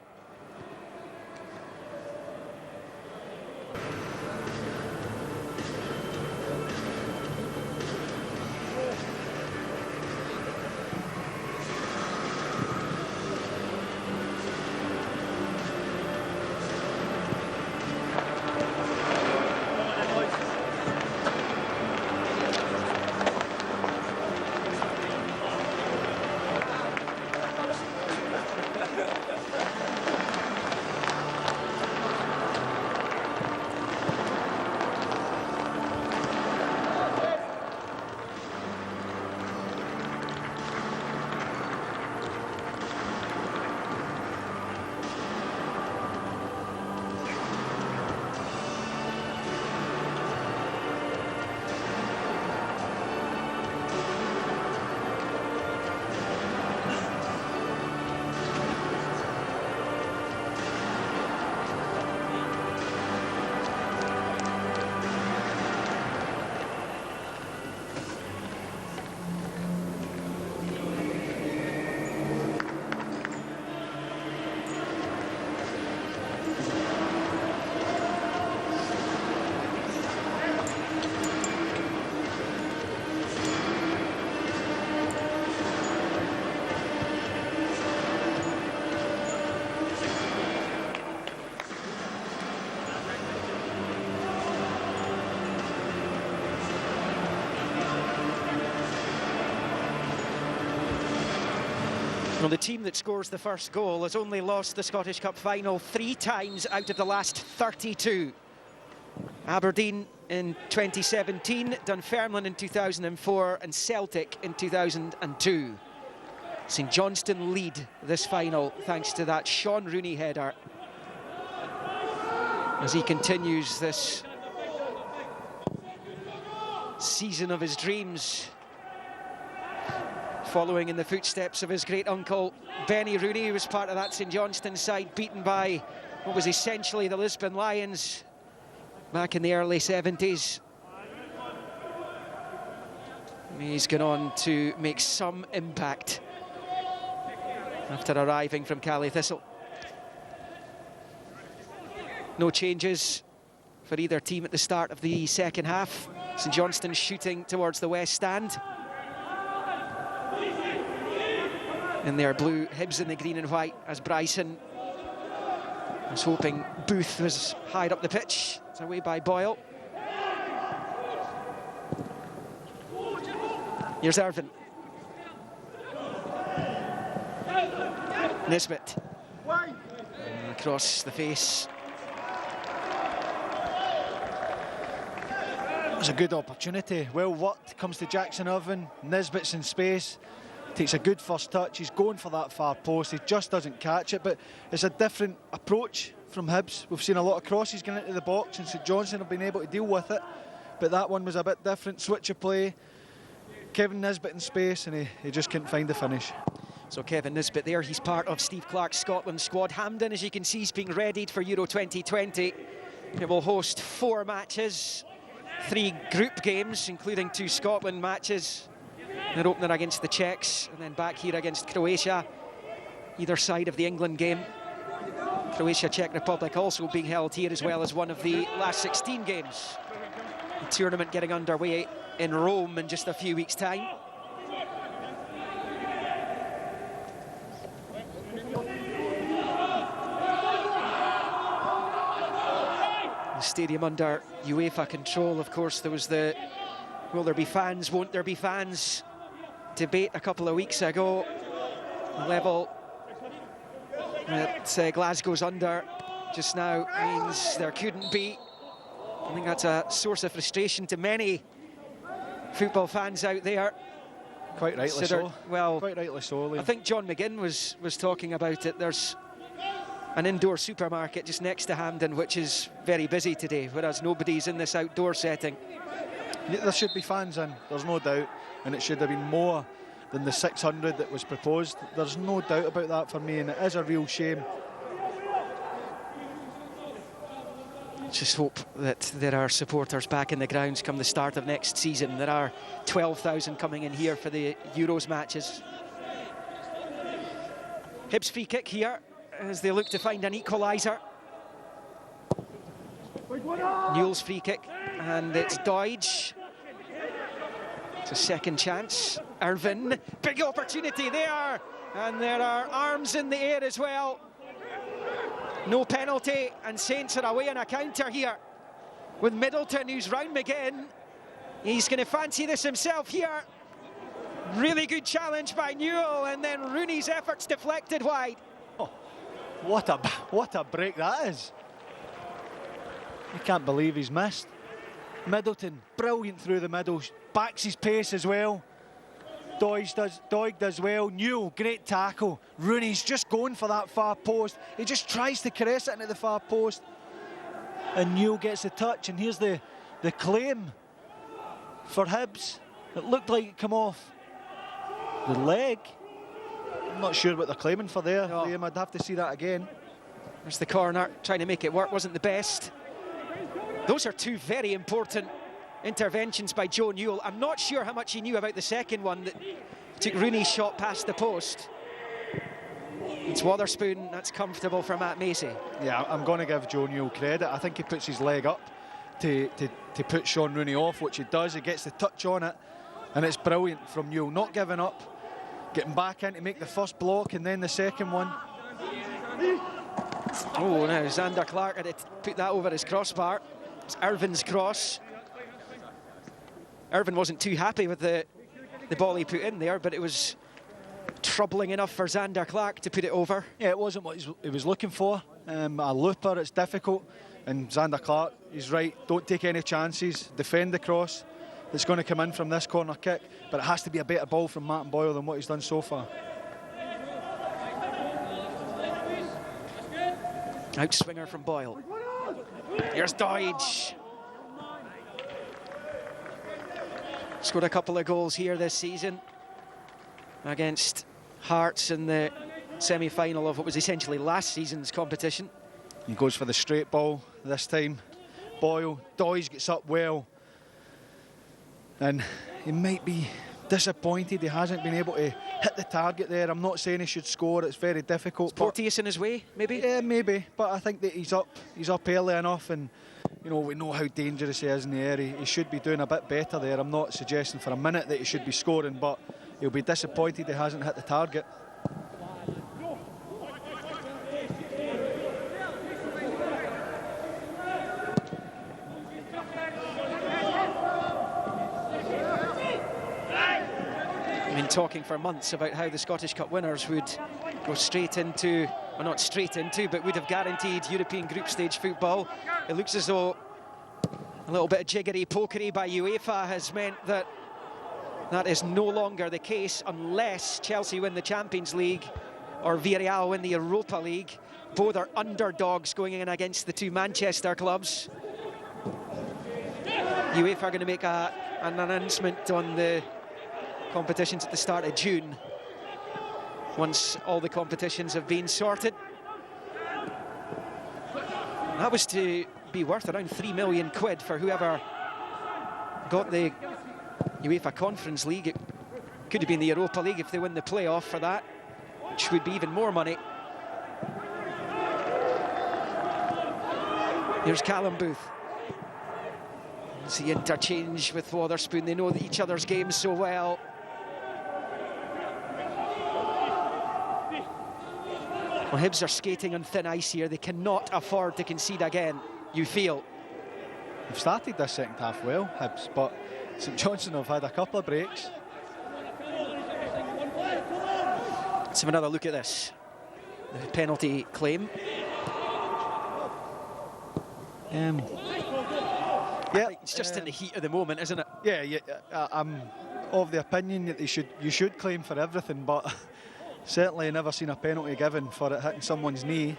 Well, the team that scores the first goal has only lost the Scottish Cup final 3 times out of the last 32. Aberdeen in 2017, Dunfermline in 2004 and Celtic in 2002. StJohnstone lead this final thanks to that Sean Rooney header as he continues this season of his dreams, following in the footsteps of his great uncle Benny Rooney, who was part of that StJohnstone side, beaten by what was essentially the Lisbon Lions back in the early 70s. He's gone on to make some impact after arriving from Cali Thistle. No changes for either team at the start of the second half. StJohnstone shooting towards the west stand. In their blue, Hibs in the green and white, as Bryson was hoping Booth was higher up the pitch. It's away by Boyle. Here's Irvin. Nisbet. Across the face. It was a good opportunity. Well worked. Comes to Jackson Irvin. Nisbet's in space. Takes a good first touch. He's going for that far post. He just doesn't catch it. But it's a different approach from Hibs. We've seen a lot of crosses going into the box, and StJohnstone have been able to deal with it. But that one was a bit different. Switch of play. Kevin Nisbet in space, and he just couldn't find the finish. So Kevin Nisbet there, he's part of Steve Clarke's Scotland squad. Hampden, as you can see, is being readied for Euro 2020. It will host 4 matches, 3 group games, including 2 Scotland matches. Their opener against the Czechs, and then back here against Croatia, either side of the England game. Croatia, Czech Republic also being held here, as well as one of the last 16 games. The tournament getting underway in Rome in just a few weeks' time. The stadium under UEFA control, of course. There was the will there be fans, won't there be fans debate a couple of weeks ago. The level that Glasgow's under just now means there couldn't be. I think that's a source of frustration to many football fans out there. Quite rightly so. Well, quite rightly so, Liam. I think John McGinn was talking about it. There's an indoor supermarket just next to Hampden, which is very busy today, whereas nobody's in this outdoor setting. Yeah, there should be fans in, there's no doubt, and it should have been more than the 600 that was proposed. There's no doubt about that for me, and it is a real shame. Just hope that there are supporters back in the grounds come the start of next season. There are 12,000 coming in here for the Euros matches. Hibs free kick here as they look to find an equaliser. Newell's free kick, and it's Doidge. It's a second chance. Irvin, big opportunity there, and there are arms in the air as well. No penalty, and Saints are away on a counter here with Middleton, who's round McGinn. He's going to fancy this himself here. Really good challenge by Newell, and then Rooney's efforts deflected wide. Oh, what a break that is. I can't believe he's missed. Middleton, brilliant through the middle, backs his pace as well. Doig does well. Newell, great tackle. Rooney's just going for that far post. He just tries to caress it into the far post, and Newell gets the touch. And here's the claim for Hibs. It looked like it come off the leg. I'm not sure what they're claiming for there, no. Liam. I'd have to see that again. There's the corner, trying to make it work, wasn't the best. Those are 2 very important interventions by Joe Newell. I'm not sure how much he knew about the second one that took Rooney's shot past the post. It's Wotherspoon, that's comfortable for Matt Macy. Yeah, I'm going to give Joe Newell credit. I think he puts his leg up to put Sean Rooney off, which he does. He gets the touch on it, and it's brilliant from Newell, not giving up, getting back in to make the first block and then the second one. Oh, now Xander Clark had to put that over his crossbar. It's Irvin's cross. Irvin wasn't too happy with the ball he put in there, but it was troubling enough for Xander Clark to put it over. Yeah, it wasn't what he was looking for. A looper, it's difficult. And Xander Clark, he's right, don't take any chances, defend the cross that's going to come in from this corner kick, but it has to be a better ball from Martin Boyle than what he's done so far. Outswinger from Boyle. Here's Doidge. Scored a couple of goals here this season against Hearts in the semi-final of what was essentially last season's competition. He goes for the straight ball this time. Boyle, Doidge gets up well. And he might be disappointed he hasn't been able to hit the target there. I'm not saying he should score, it's very difficult. Is Porteous in his way, maybe? Yeah, maybe. But I think that he's up early enough, and you know, we know how dangerous he is in the air. He should be doing a bit better there. I'm not suggesting for a minute that he should be scoring, but he'll be disappointed he hasn't hit the target. Talking for months about how the Scottish Cup winners would go straight into, well, not straight into, but would have guaranteed European group stage football. It looks as though a little bit of jiggery-pokery by UEFA has meant that that is no longer the case unless Chelsea win the Champions League or Villarreal win the Europa League. Both are underdogs going in against the two Manchester clubs. UEFA are going to make an announcement on the competitions at the start of June, once all the competitions have been sorted. That was to be worth around £3 million for whoever got the UEFA Conference League. It could have been the Europa League if they win the playoff for that, which would be even more money. Here's Callum Booth. It's the interchange with Wotherspoon. They know each other's games so well. Well, Hibs are skating on thin ice here. They cannot afford to concede again, you feel. They've started this second half well, Hibs, but StJohnstone have had a couple of breaks. Let's have another look at this. The penalty claim. Yeah, it's just in the heat of the moment, isn't it? Yeah, I'm of the opinion that you should claim for everything, but certainly never seen a penalty given for it hitting someone's knee.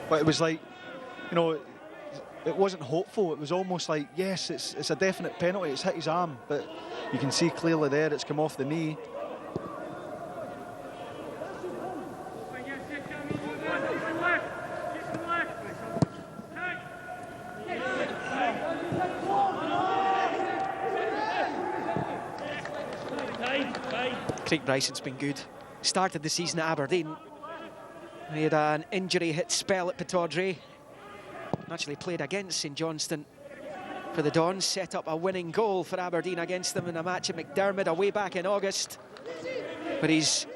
But it was like, you know, it wasn't hopeful. It was almost like, yes, it's a definite penalty. It's hit his arm, but you can see clearly there it's come off the knee. Craig Bryson's been good. Started the season at Aberdeen. He had an injury-hit spell at Pittodrie. Actually played against StJohnstone for the Dons. Set up a winning goal for Aberdeen against them in a match at McDermott away back in August. But he's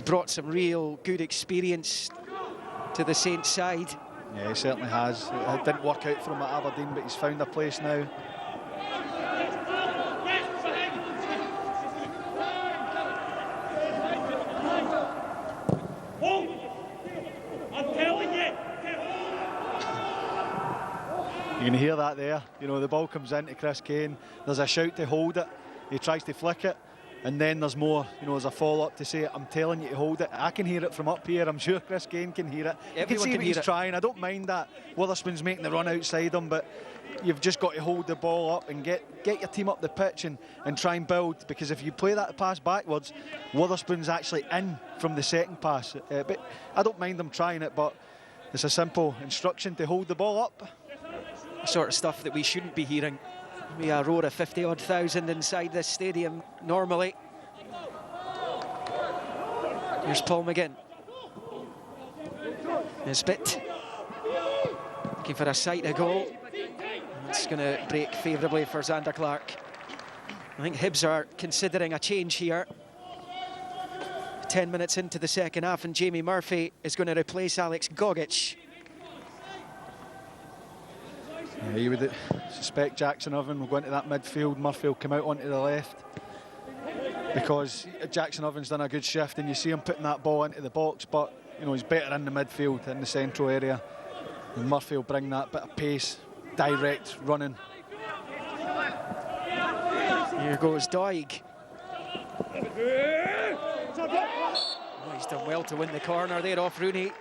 brought some real good experience to the Saints side. Yeah, he certainly has. It didn't work out for him at Aberdeen, but he's found a place now. You can hear that there. You know, the ball comes into Chris Kane. There's a shout to hold it. He tries to flick it. And then there's more, you know, there's a follow-up to say, I'm telling you to hold it. I can hear it from up here. I'm sure Chris Kane can hear it. You can see what he's trying. I don't mind that. Witherspoon's making the run outside him, but you've just got to hold the ball up and get your team up the pitch and try and build, because if you play that pass backwards, Witherspoon's actually in from the second pass. But I don't mind them trying it, but it's a simple instruction to hold the ball up. Sort of stuff that we shouldn't be hearing. We are roar of 50-odd thousand inside this stadium normally. Here's Paul McGinn. Nisbet looking for a sight of goal. It's going to break favourably for Xander Clark. I think Hibs are considering a change here. 10 minutes into the second half, and Jamie Murphy is going to replace Alex Gogic. Yeah, you would suspect Jackson Irvine will go into that midfield. Murphy will come out onto the left. because Jackson Irvine's done a good shift and you see him putting that ball into the box, but you know, he's better in the midfield, in the central area. And Murphy will bring that bit of pace, direct running. Here goes Doig. Oh, he's done well to win the corner there off Rooney.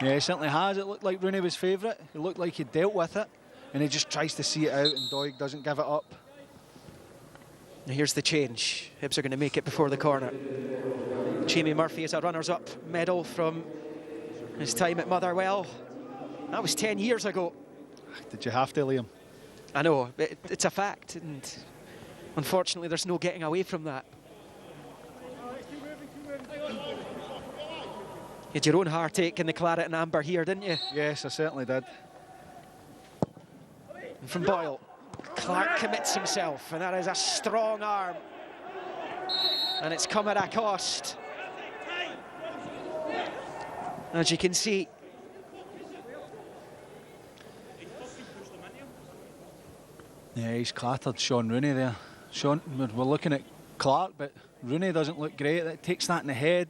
Yeah, he certainly has. It looked like Rooney was favourite. It looked like he dealt with it, and he just tries to see it out, and Doig doesn't give it up. Now here's the change. Hibs are going to make it before the corner. Jamie Murphy is a runners-up medal from his time at Motherwell. That was 10 years ago. Did you have to, Liam? I know, it's a fact, and unfortunately there's no getting away from that. You had your own heartache in the claret and amber here, didn't you? Yes, I certainly did. And from Boyle, Clark commits himself, and that is a strong arm. And it's come at a cost. As you can see. Yeah, he's clattered Sean Rooney there. Sean, we're looking at Clark, but Rooney doesn't look great. It takes that in the head.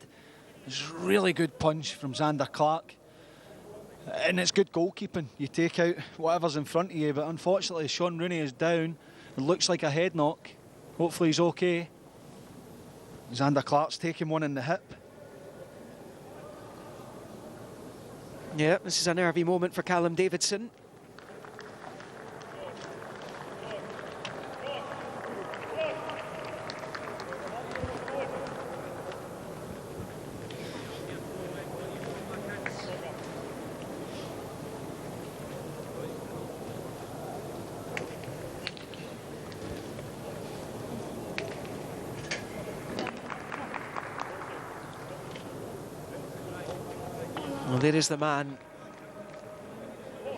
It's a really good punch from Xander Clark. And it's good goalkeeping. You take out whatever's in front of you, but unfortunately Sean Rooney is down. It looks like a head knock. Hopefully he's okay. Xander Clark's taking one in the hip. Yeah, this is a nervy moment for Callum Davidson. Well, there is the man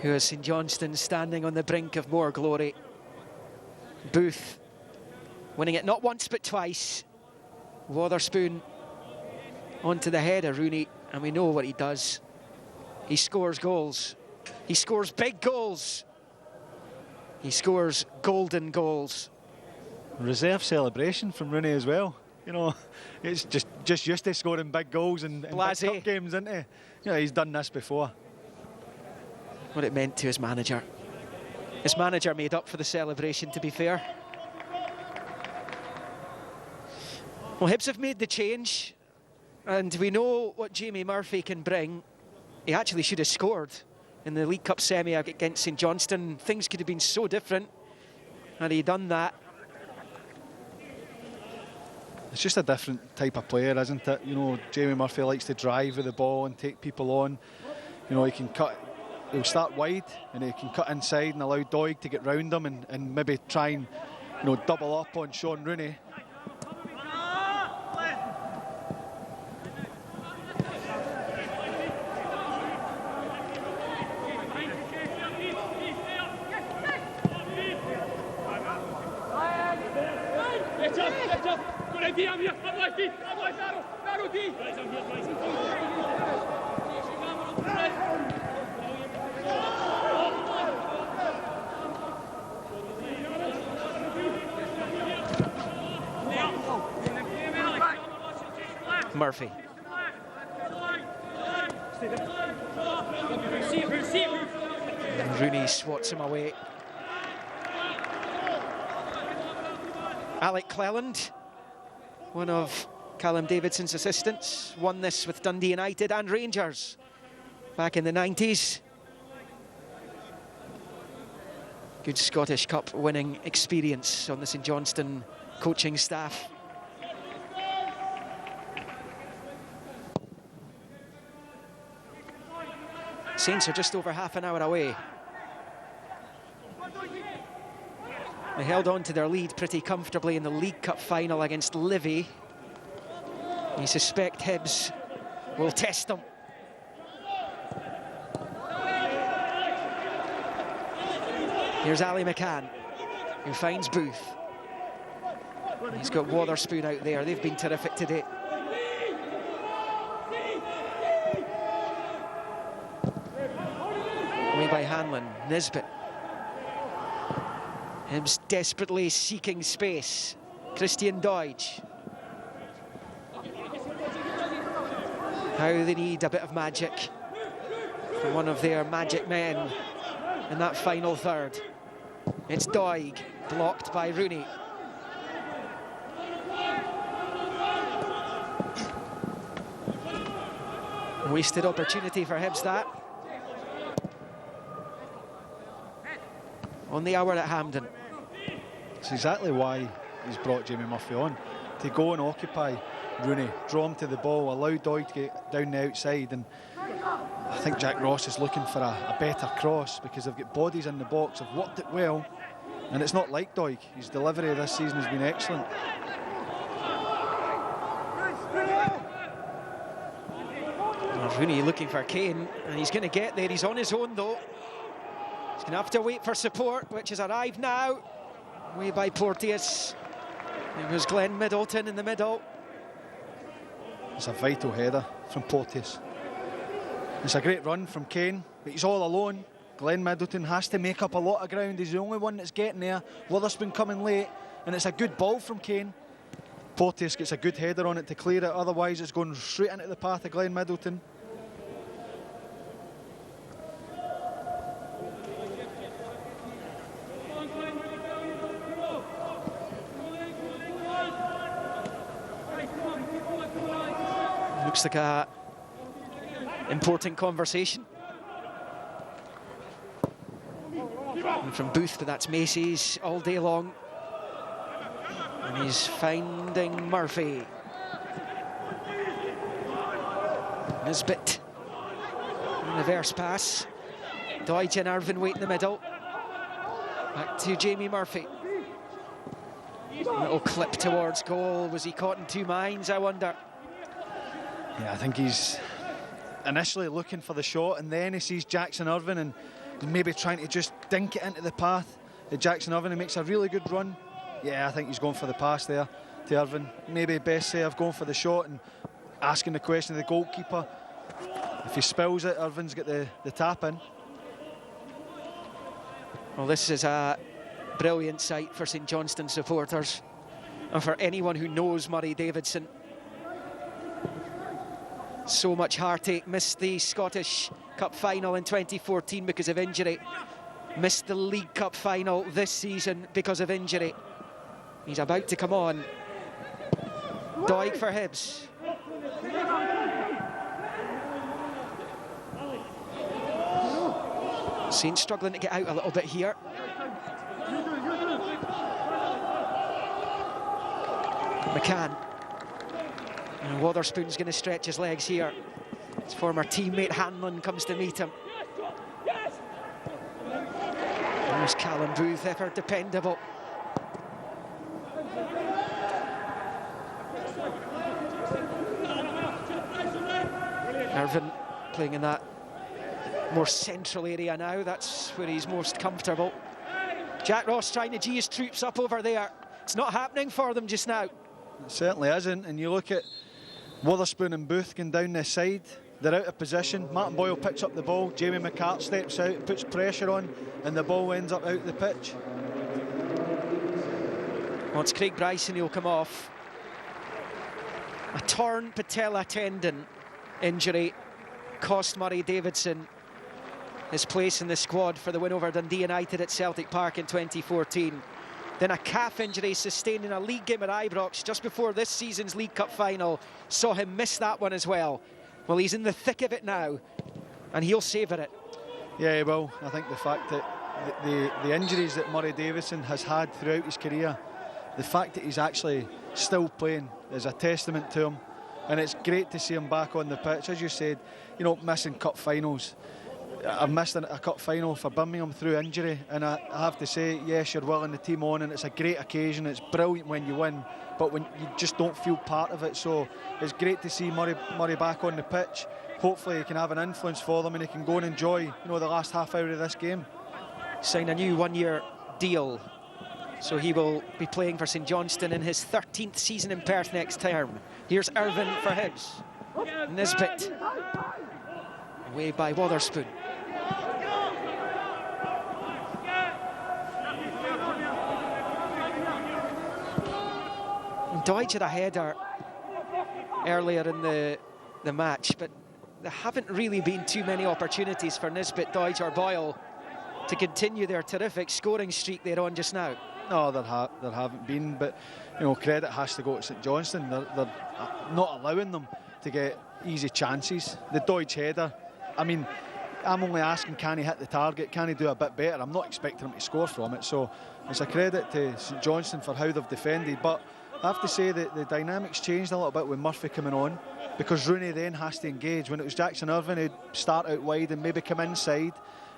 who has seen StJohnstone standing on the brink of more glory. Booth winning it not once but twice. Wotherspoon onto the head of Rooney, and we know what he does. He scores goals. He scores big goals. He scores golden goals. Reserve celebration from Rooney as well. You know, it's just used to scoring big goals in big cup games, isn't he? You know, he's done this before. What it meant to his manager. His manager made up for the celebration, to be fair. Well, Hibs have made the change, and we know what Jamie Murphy can bring. He actually should have scored in the League Cup semi against StJohnstone. Things could have been so different had he done that. It's just a different type of player, isn't it? You know, Jamie Murphy likes to drive with the ball and take people on. You know, he can cut, he'll start wide and he can cut inside and allow Doig to get round him and maybe try and, you know, double up on Sean Rooney. Murphy. And Rooney swats him away. Alec Cleland, one of Callum Davidson's assistants, won this with Dundee United and Rangers back in the 90s. Good Scottish Cup winning experience on the StJohnstone coaching staff. Saints are just over half an hour away. They held on to their lead pretty comfortably in the League Cup final against Livy. You suspect Hibs will test them. Here's Ali McCann, who finds Booth. He's got Wotherspoon out there. They've been terrific today. Away by Hanlon, Nisbet. Hibs desperately seeking space. Christian Deutsch. How they need a bit of magic from one of their magic men in that final third. It's Doig, blocked by Rooney. Wasted opportunity for Hibs, that. On the hour at Hampden. It's exactly why he's brought Jamie Murphy on, to go and occupy Rooney, draw him to the ball, allow Doig to get down the outside, and I think Jack Ross is looking for a better cross because they've got bodies in the box, have worked it well, and it's not like Doig. His delivery this season has been excellent. Well, Rooney looking for Kane, and he's going to get there. He's on his own though. He's going to have to wait for support, which has arrived now. Away by Porteous. It was Glenn Middleton in the middle. It's a vital header from Porteous. It's a great run from Kane, but he's all alone. Glenn Middleton has to make up a lot of ground. He's the only one that's getting there. Witherspoon coming late, and it's a good ball from Kane. Porteous gets a good header on it to clear it, otherwise it's going straight into the path of Glenn Middleton. Looks like a important conversation. And from Booth, but that's Macy's all day long. And he's finding Murphy. Nisbet. Reverse pass. Doig and Irvin wait in the middle. Back to Jamie Murphy. Little clip towards goal. Was he caught in two minds, I wonder? Yeah, I think he's initially looking for the shot, and then he sees Jackson Irvine and maybe trying to just dink it into the path of Jackson Irvine. He makes a really good run. Yeah, I think he's going for the pass there to Irvine. Maybe best say I've gone for the shot and asking the question of the goalkeeper. If he spills it, Irvine's got the tap in. Well, this is a brilliant sight for StJohnstone supporters and for anyone who knows Murray Davidson. So much heartache. Missed the Scottish Cup final in 2014 because of injury. Missed the League Cup final this season because of injury. He's about to come on. Doig for Hibs. Saints struggling to get out a little bit here. McCann. And Witherspoon's going to stretch his legs here. His former teammate Hanlon comes to meet him. There's Callum Booth, ever dependable. Irvine playing in that more central area now. That's where he's most comfortable. Jack Ross trying to gee his troops up over there. It's not happening for them just now. It certainly isn't, and you look at Witherspoon and Booth going down this side. They're out of position. Martin Boyle picks up the ball. Jamie McCart steps out, puts pressure on, and the ball ends up out the pitch. Well, it's Craig Bryson who'll come off. A torn patella tendon injury cost Murray Davidson his place in the squad for the win over Dundee United at Celtic Park in 2014. Then a calf injury sustained in a league game at Ibrox just before this season's League Cup final saw him miss that one as well. Well, he's in the thick of it now, and he'll savour it. Yeah, he will. I think the fact that the injuries that Murray Davidson has had throughout his career, the fact that he's actually still playing is a testament to him, and it's great to see him back on the pitch. As you said, you know, missing cup finals. I've missed a cup final for Birmingham through injury, and I have to say, yes, you're willing the team on, and it's a great occasion. It's brilliant when you win, but when you just don't feel part of it. So it's great to see Murray back on the pitch. Hopefully he can have an influence for them and he can go and enjoy, you know, the last half hour of this game. Signed a new one-year deal, so he will be playing for StJohnstone in his 13th season in Perth next term. Here's Irvine for Hibs. Nisbet. Away by Witherspoon. Doidge had a header earlier in the match, but there haven't really been too many opportunities for Nisbet, Doidge or Boyle to continue their terrific scoring streak they're on just now. No, there haven't been, but you know, credit has to go to StJohnstone. They're not allowing them to get easy chances. The Doidge header, I mean, I'm only asking, can he hit the target? Can he do a bit better? I'm not expecting him to score from it, so it's a credit to StJohnstone for how they've defended. But I have to say that the dynamics changed a little bit with Murphy coming on, because Rooney then has to engage. When it was Jackson Irvine, he'd start out wide and maybe come inside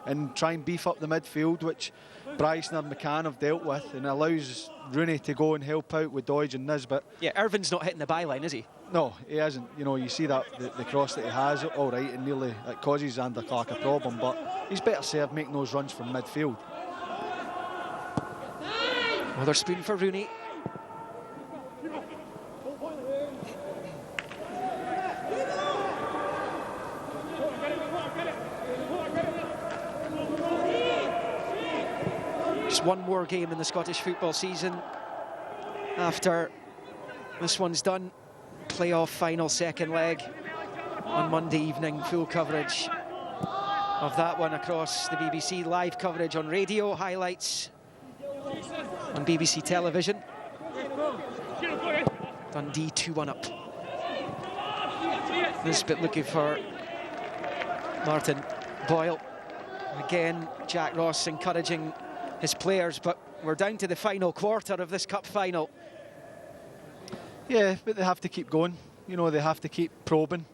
and try and beef up the midfield, which Bryson or McCann have dealt with, and allows Rooney to go and help out with Doidge and Nisbet. Yeah, Irvine's not hitting the byline, is he? No, he isn't. You know, you see that the cross that he has, all right, and nearly it causes Zander Clark a problem, but he's better served making those runs from midfield. Witherspoon for Rooney. Just one more game in the Scottish football season after this one's done. Playoff final second leg on Monday evening. Full coverage of that one across the BBC. Live coverage on radio, highlights on BBC television. Dundee 2-1 up. Nisbet looking for Martin Boyle. Again, Jack Ross encouraging his players, but we're down to the final quarter of this cup final. Yeah, but they have to keep going. You know, they have to keep probing,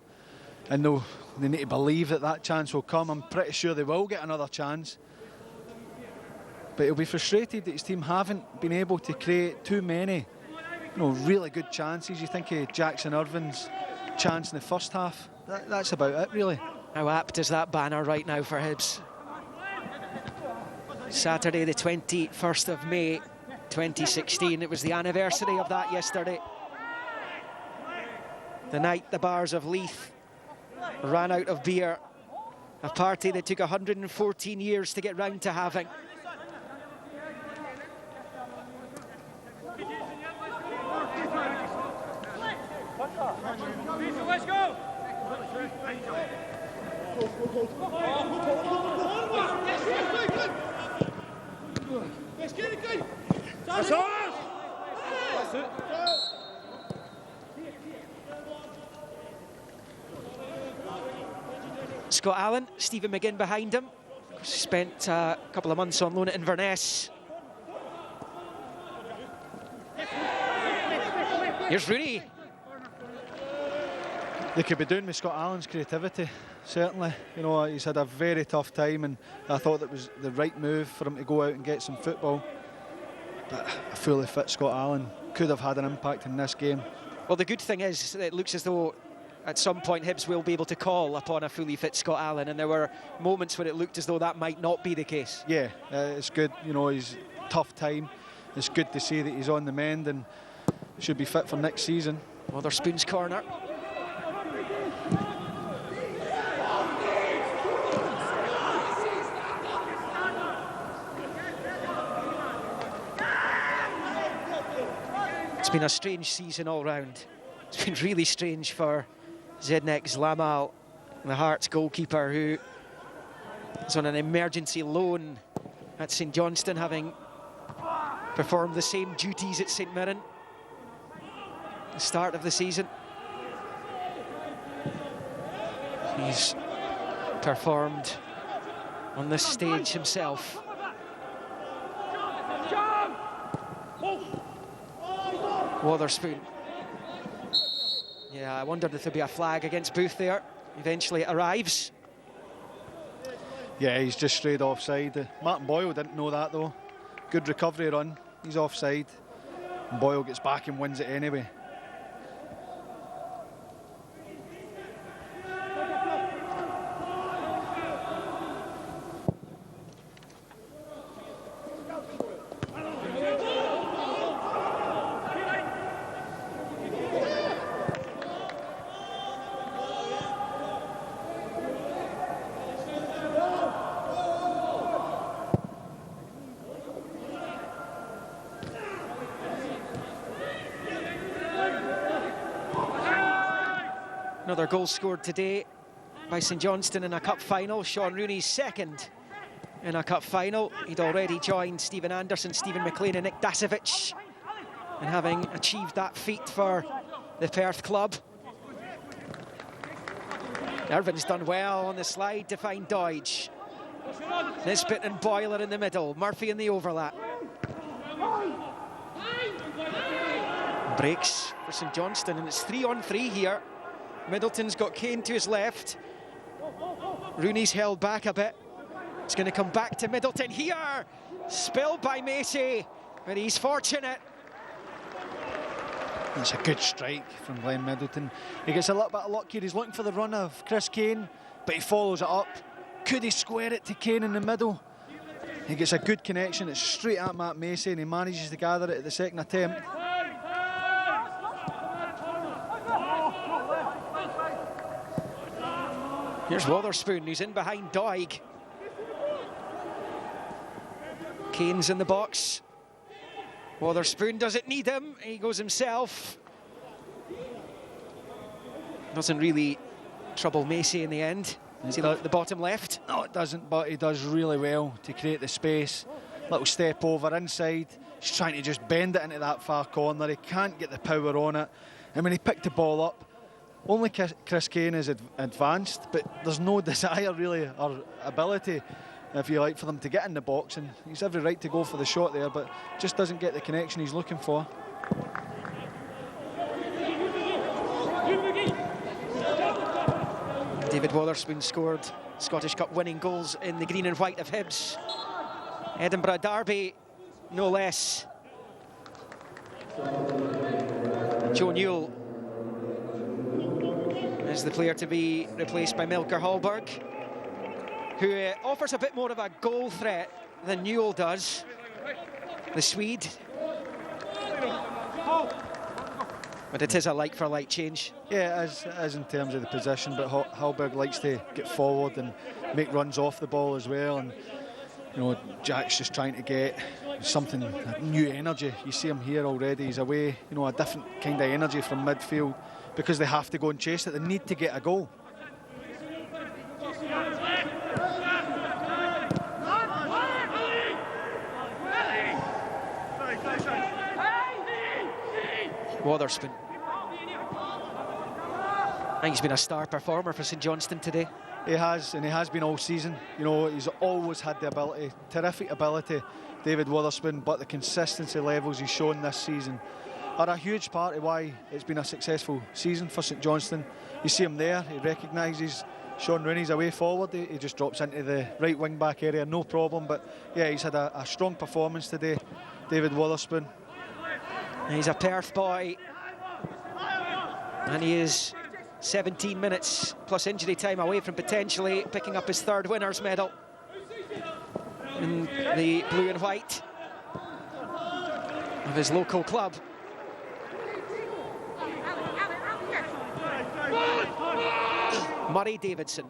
and they need to believe that chance will come. I'm pretty sure they will get another chance, but he'll be frustrated that his team haven't been able to create too many, you know, really good chances. You think of Jackson Irvine's chance in the first half. That's about it, really. How apt is that banner right now for Hibs? Saturday the 21st of May 2016. It was the anniversary of that yesterday. The night the bars of Leith ran out of beer. A party that took 114 years to get round to having. Let's go! That's ours! That's it. Scott Allen, Stephen McGinn behind him. Spent a couple of months on loan at Inverness. Here's Rooney. They could be doing with Scott Allen's creativity, certainly. You know, he's had a very tough time, and I thought it was the right move for him to go out and get some football. But a fully fit Scott Allen could have had an impact in this game. Well, the good thing is it looks as though at some point Hibs will be able to call upon a fully fit Scott Allen, and there were moments when it looked as though that might not be the case. Yeah, it's good. You know, he's tough time. It's good to see that he's on the mend and should be fit for next season. Witherspoon's corner. It's been a strange season all round. It's been really strange for Zdeněk Zlamal, the Hearts goalkeeper, who is on an emergency loan at StJohnstone, having performed the same duties at St Mirren at the start of the season. He's performed on this stage himself. Witherspoon. Yeah, I wondered if there'd be a flag against Booth there. Eventually it arrives. Yeah, he's just straight offside. Martin Boyle didn't know that though. Good recovery run. He's offside. And Boyle gets back and wins it anyway. Another goal scored today by StJohnstone in a cup final. Sean Rooney's second in a cup final. He'd already joined Stephen Anderson, Stephen McLean and Nick Dasovic in having achieved that feat for the Perth club. Irvin's done well on the slide to find Doidge. Nisbet and Boyler in the middle, Murphy in the overlap. Breaks for StJohnstone, and it's 3-on-3 here. Middleton's got Kane to his left. Rooney's held back a bit. It's going to come back to Middleton here. Spilled by Macy, but he's fortunate. That's a good strike from Glenn Middleton. He gets a little bit of luck here. He's looking for the run of Chris Kane, but he follows it up. Could he square it to Kane in the middle? He gets a good connection. It's straight at Matt Macy, and he manages to gather it at the second attempt. Here's Wotherspoon, who's in behind Doig. Kane's in the box. Wotherspoon doesn't need him, he goes himself. Doesn't really trouble Macy in the end. Is he at the bottom left? No, it doesn't, but he does really well to create the space. Little step over inside. He's trying to just bend it into that far corner. He can't get the power on it. And when he picked the ball up, only Chris Kane is advanced, but there's no desire really or ability, if you like, for them to get in the box, and he's every right to go for the shot there, but just doesn't get the connection he's looking for. David Wotherspoon scored Scottish Cup winning goals in the green and white of Hibs. Edinburgh derby, no less. Joe Newell is the player to be replaced by Melker Hallberg, who offers a bit more of a goal threat than Newell does, the Swede. But it is a like-for-like change. Yeah, it is in terms of the position, but Hallberg likes to get forward and make runs off the ball as well. And you know, Jack's just trying to get something, new energy. You see him here already. He's away, you know, a different kind of energy from midfield because they have to go and chase it. They need to get a goal. Wotherspoon. I think he's been a star performer for StJohnstone today. He has, and he has been all season. You know, he's always had the ability, terrific ability, David Wotherspoon, but the consistency levels he's shown this season are a huge part of why it's been a successful season for StJohnstone. You see him there, he recognises Sean Rooney's away forward, he just drops into the right wing back area, no problem. But yeah, he's had a strong performance today, David Wotherspoon. He's a Perth boy, and he is 17 minutes plus injury time away from potentially picking up his third winner's medal in the blue and white of his local club. Murray Davidson.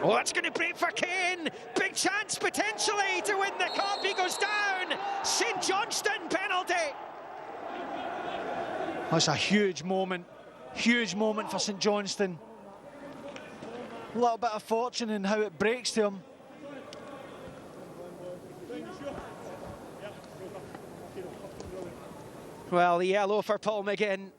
Oh, that's going to break for Kane. Big chance potentially to win the cup. He goes down. StJohnstone penalty. That's a huge moment for StJohnstone. A little bit of fortune in how it breaks to him. Well, the yellow for Paul McGinn.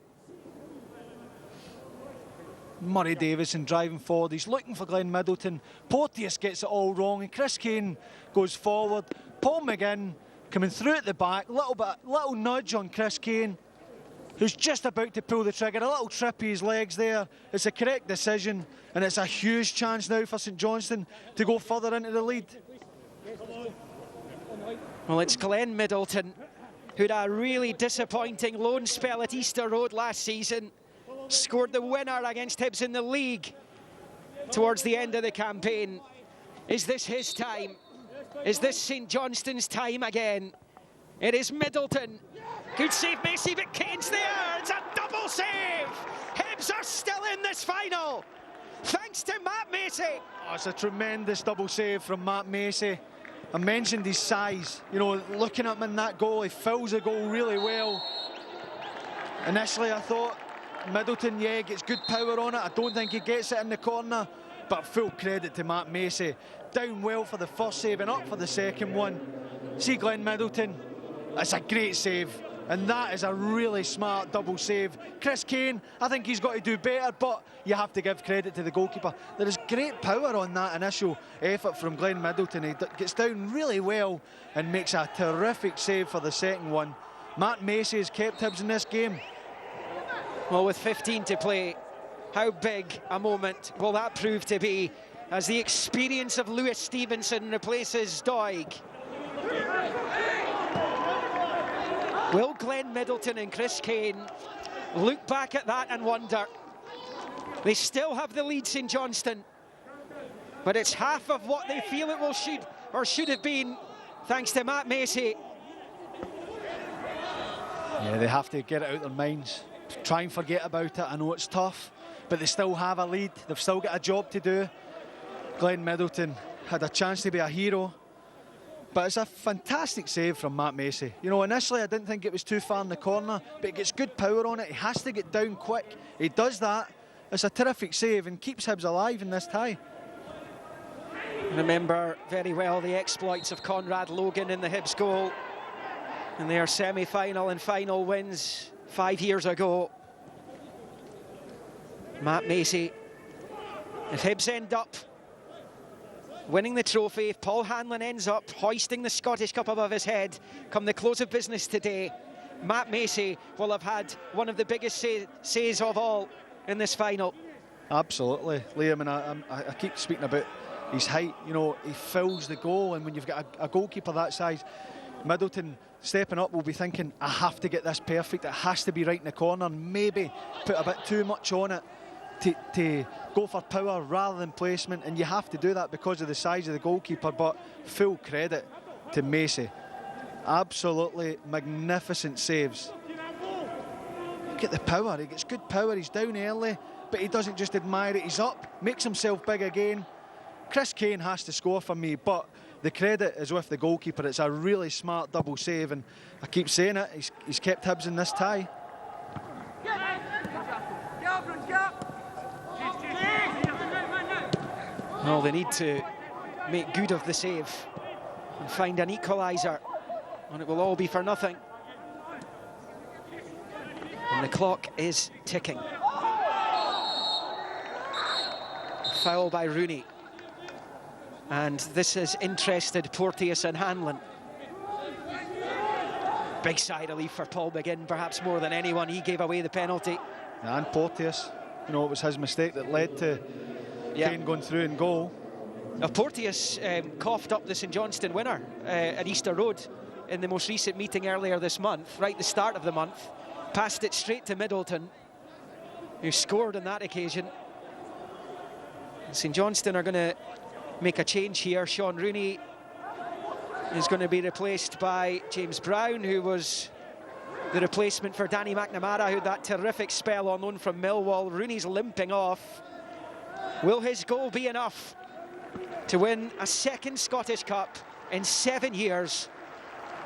Murray Davidson driving forward, he's looking for Glenn Middleton. Porteous gets it all wrong, and Chris Kane goes forward. Paul McGinn coming through at the back, little nudge on Chris Kane, who's just about to pull the trigger. A little trip of his legs there. It's a correct decision, and it's a huge chance now for StJohnstone to go further into the lead. Well, it's Glenn Middleton, who had a really disappointing loan spell at Easter Road last season. Scored the winner against Hibs in the league towards the end of the campaign. Is this his time? Is this StJohnstone's time again? It is Middleton. Good save, Macy, but Kane's there. It's a double save. Hibs are still in this final, thanks to Matt Macy. Oh, it's a tremendous double save from Matt Macy. I mentioned his size. You know, looking at him in that goal, he fills the goal really well. Initially, I thought Middleton, yeah, gets good power on it. I don't think he gets it in the corner, but full credit to Matt Macy. Down well for the first save and up for the second one. See Glenn Middleton, that's a great save, and that is a really smart double save. Chris Kane, I think he's got to do better, but you have to give credit to the goalkeeper. There is great power on that initial effort from Glenn Middleton. He gets down really well and makes a terrific save for the second one. Matt Macy has kept Hibs in this game. Well, with 15 to play, how big a moment will that prove to be as the experience of Lewis Stevenson replaces Doig? Will Glenn Middleton and Chris Kane look back at that and wonder? They still have the lead, StJohnstone, but it's half of what they feel it will should have been, thanks to Matt Macy. Yeah, they have to get it out of their minds. Try and forget about it. I know it's tough, but they still have a lead. They've still got a job to do. Glenn Middleton had a chance to be a hero, but it's a fantastic save from Matt Macy. You know, initially I didn't think it was too far in the corner, but he gets good power on it. He has to get down quick. He does that. It's a terrific save and keeps Hibs alive in this tie. Remember very well the exploits of Conrad Logan in the Hibs goal in their semi-final and final wins 5 years ago. Matt Macy, if Hibs end up winning the trophy, if Paul Hanlon ends up hoisting the Scottish Cup above his head come the close of business today, Matt Macy will have had one of the biggest saves of all in this final. Absolutely, Liam, and I keep speaking about his height. You know, he fills the goal, and when you've got a goalkeeper that size, Middleton stepping up will be thinking, I have to get this perfect, it has to be right in the corner, and maybe put a bit too much on it to go for power rather than placement, and you have to do that because of the size of the goalkeeper. But full credit to Macy. Absolutely magnificent saves. Look at the power, he gets good power, he's down early, but he doesn't just admire it, he's up, makes himself big again. Chris Kane has to score for me, but the credit is with the goalkeeper. It's a really smart double save, and I keep saying it, he's kept Hibs in this tie. Well, they need to make good of the save and find an equaliser, and it will all be for nothing. And the clock is ticking. Foul by Rooney. And this has interested Porteous and Hanlon. Big sigh of relief for Paul McGinn, perhaps more than anyone. He gave away the penalty. And Porteous, you know, it was his mistake that led to Kane going through and goal. Now, Porteous coughed up the StJohnstone winner at Easter Road in the most recent meeting earlier this month, right at the start of the month. Passed it straight to Middleton, who scored on that occasion. StJohnstone are going to make a change here. Sean Rooney is going to be replaced by James Brown, who was the replacement for Danny McNamara, who had that terrific spell on loan from Millwall. Rooney's limping off. Will his goal be enough to win a second Scottish Cup in 7 years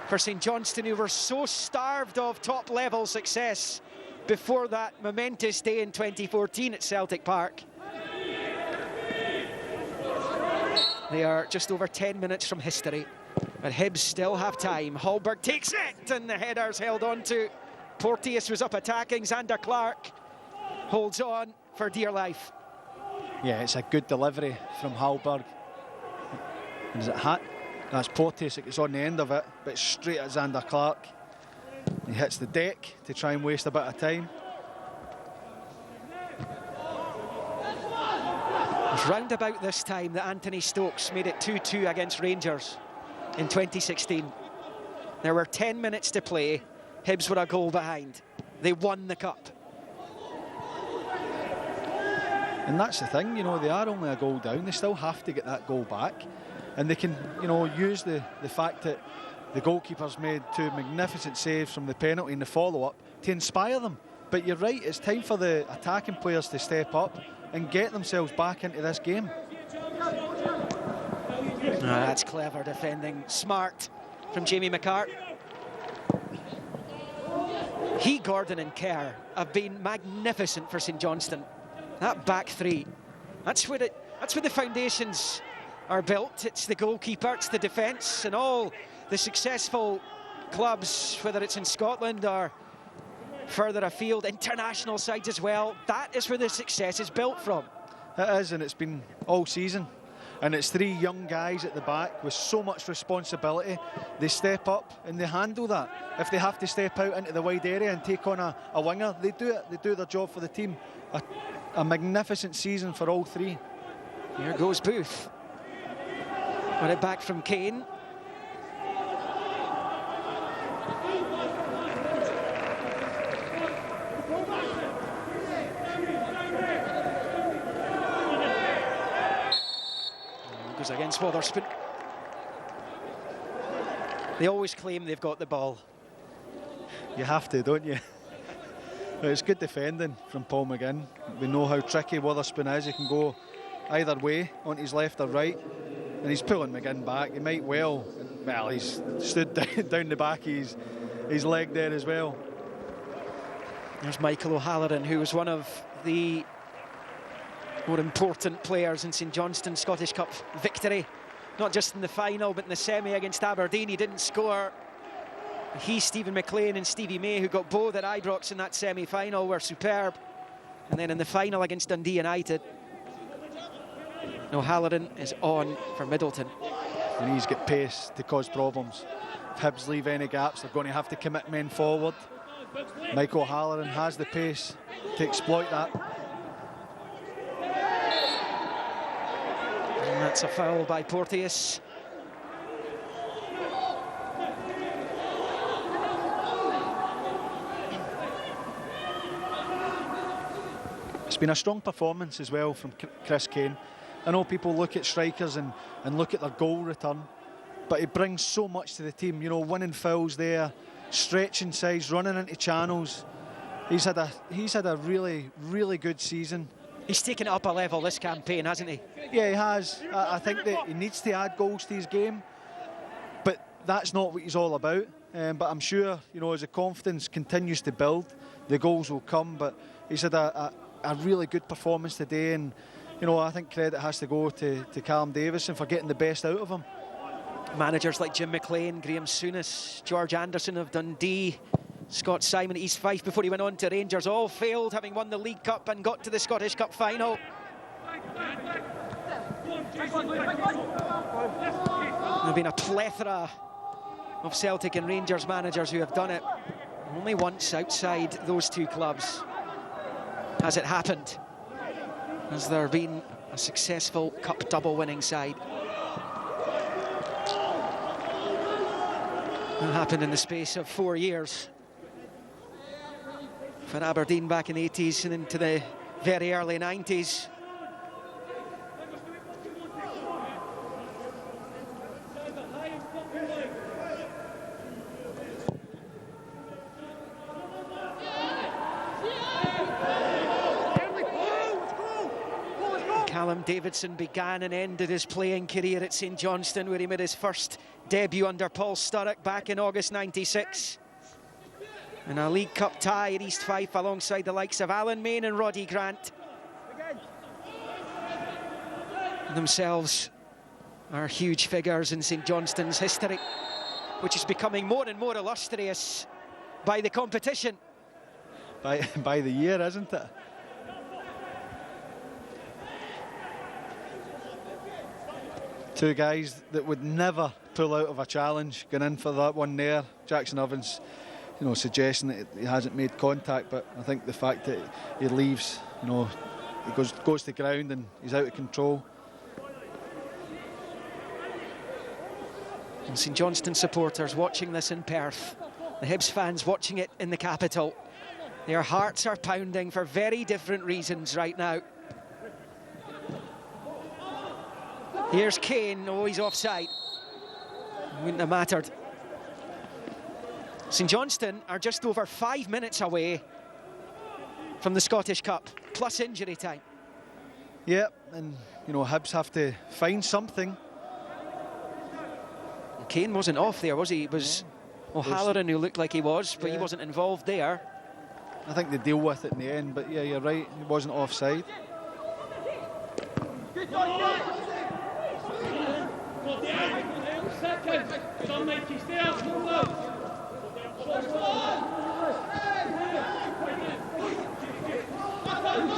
for StJohnstone, who were so starved of top-level success before that momentous day in 2014 at Celtic Park? They are just over 10 minutes from history, but Hibs still have time. Hallberg takes it, and the header's held on to. Porteous was up attacking. Xander Clark holds on for dear life. Yeah, it's a good delivery from Hallberg. And is it Hat? That's Porteous that gets on the end of it, but straight at Xander Clark. He hits the deck to try and waste a bit of time. It was round about this time that Anthony Stokes made it 2-2 against Rangers in 2016. There were 10 minutes to play. Hibs were a goal behind. They won the cup. And that's the thing, you know, they are only a goal down. They still have to get that goal back. And they can, you know, use the fact that the goalkeeper's made 2 magnificent saves from the penalty and the follow-up to inspire them. But you're right, it's time for the attacking players to step up and get themselves back into this game. That's clever defending. Smart from Jamie McCart. He, Gordon and Kerr have been magnificent for St Johnstone. That back three, that's where the foundations are built. It's the goalkeeper, it's the defence, and all the successful clubs, whether it's in Scotland or further afield, international sides as well. That is where the success is built from. It is, and it's been all season. And it's three young guys at the back with so much responsibility. They step up and they handle that. If they have to step out into the wide area and take on a winger, they do it. They do their job for the team. A magnificent season for all three. Here goes Booth. Got it back from Kane. Goes against Wotherspoon. They always claim they've got the ball. You have to, don't you? It's good defending from Paul McGinn. We know how tricky Wotherspoon is. He can go either way, on his left or right, and he's pulling McGinn back. He might well, he's stood down the back of his leg there as well. There's Michael O'Halloran, who was one of the more important players in St Johnstone's Scottish Cup victory, not just in the final but in the semi against Aberdeen. He didn't score. He, Stephen McLean and Stevie May, who got both at Ibrox in that semi-final, were superb. And then in the final against Dundee United, O'Halloran is on for Middleton. And he's got pace to cause problems. If Hibs leave any gaps, they're going to have to commit men forward. Michael O'Halloran has the pace to exploit that. And that's a foul by Porteous. It's been a strong performance as well from Chris Kane. I know people look at strikers and look at their goal return, but he brings so much to the team. You know, winning fouls there, stretching sides, running into channels. He's had a really, really good season. He's taken it up a level this campaign, hasn't he? Yeah, he has. I think that he needs to add goals to his game, but that's not what he's all about. But I'm sure, you know, as the confidence continues to build, the goals will come. But he's had a really good performance today, and you know, I think credit has to go to Callum Davison for getting the best out of him. Managers like Jim McLean, Graham Souness, George Anderson of Dundee, Scott Simon at East Fife before he went on to Rangers, all failed, having won the League Cup and got to the Scottish Cup final. There have been a plethora of Celtic and Rangers managers who have done it. Only once outside those two clubs has it happened. Has there been a successful Cup double winning side? It happened in the space of 4 years for Aberdeen back in the 80s and into the very early 90s. Callum Davidson began and ended his playing career at St Johnstone, where he made his first debut under Paul Sturrock back in August '96. And a League Cup tie at East Fife alongside the likes of Alan Main and Roddy Grant. Themselves are huge figures in St Johnstone's history, which is becoming more and more illustrious by the competition. By the year, isn't it? Two guys that would never pull out of a challenge, going in for that one there. Jackson Ovens, you know, suggesting that he hasn't made contact, but I think the fact that he leaves, you know, he goes to ground and he's out of control. And St Johnstone supporters watching this in Perth, the Hibs fans watching it in the capital, their hearts are pounding for very different reasons right now. Here's Kane. Oh, he's offside. Wouldn't have mattered. St Johnstone are just over 5 minutes away from the Scottish Cup, plus injury time. Yep, and you know, Hibs have to find something. Kane wasn't off there, was he? It was O'Halloran who looked like he was, but he wasn't involved there. I think they deal with it in the end, but yeah, you're right, he wasn't offside.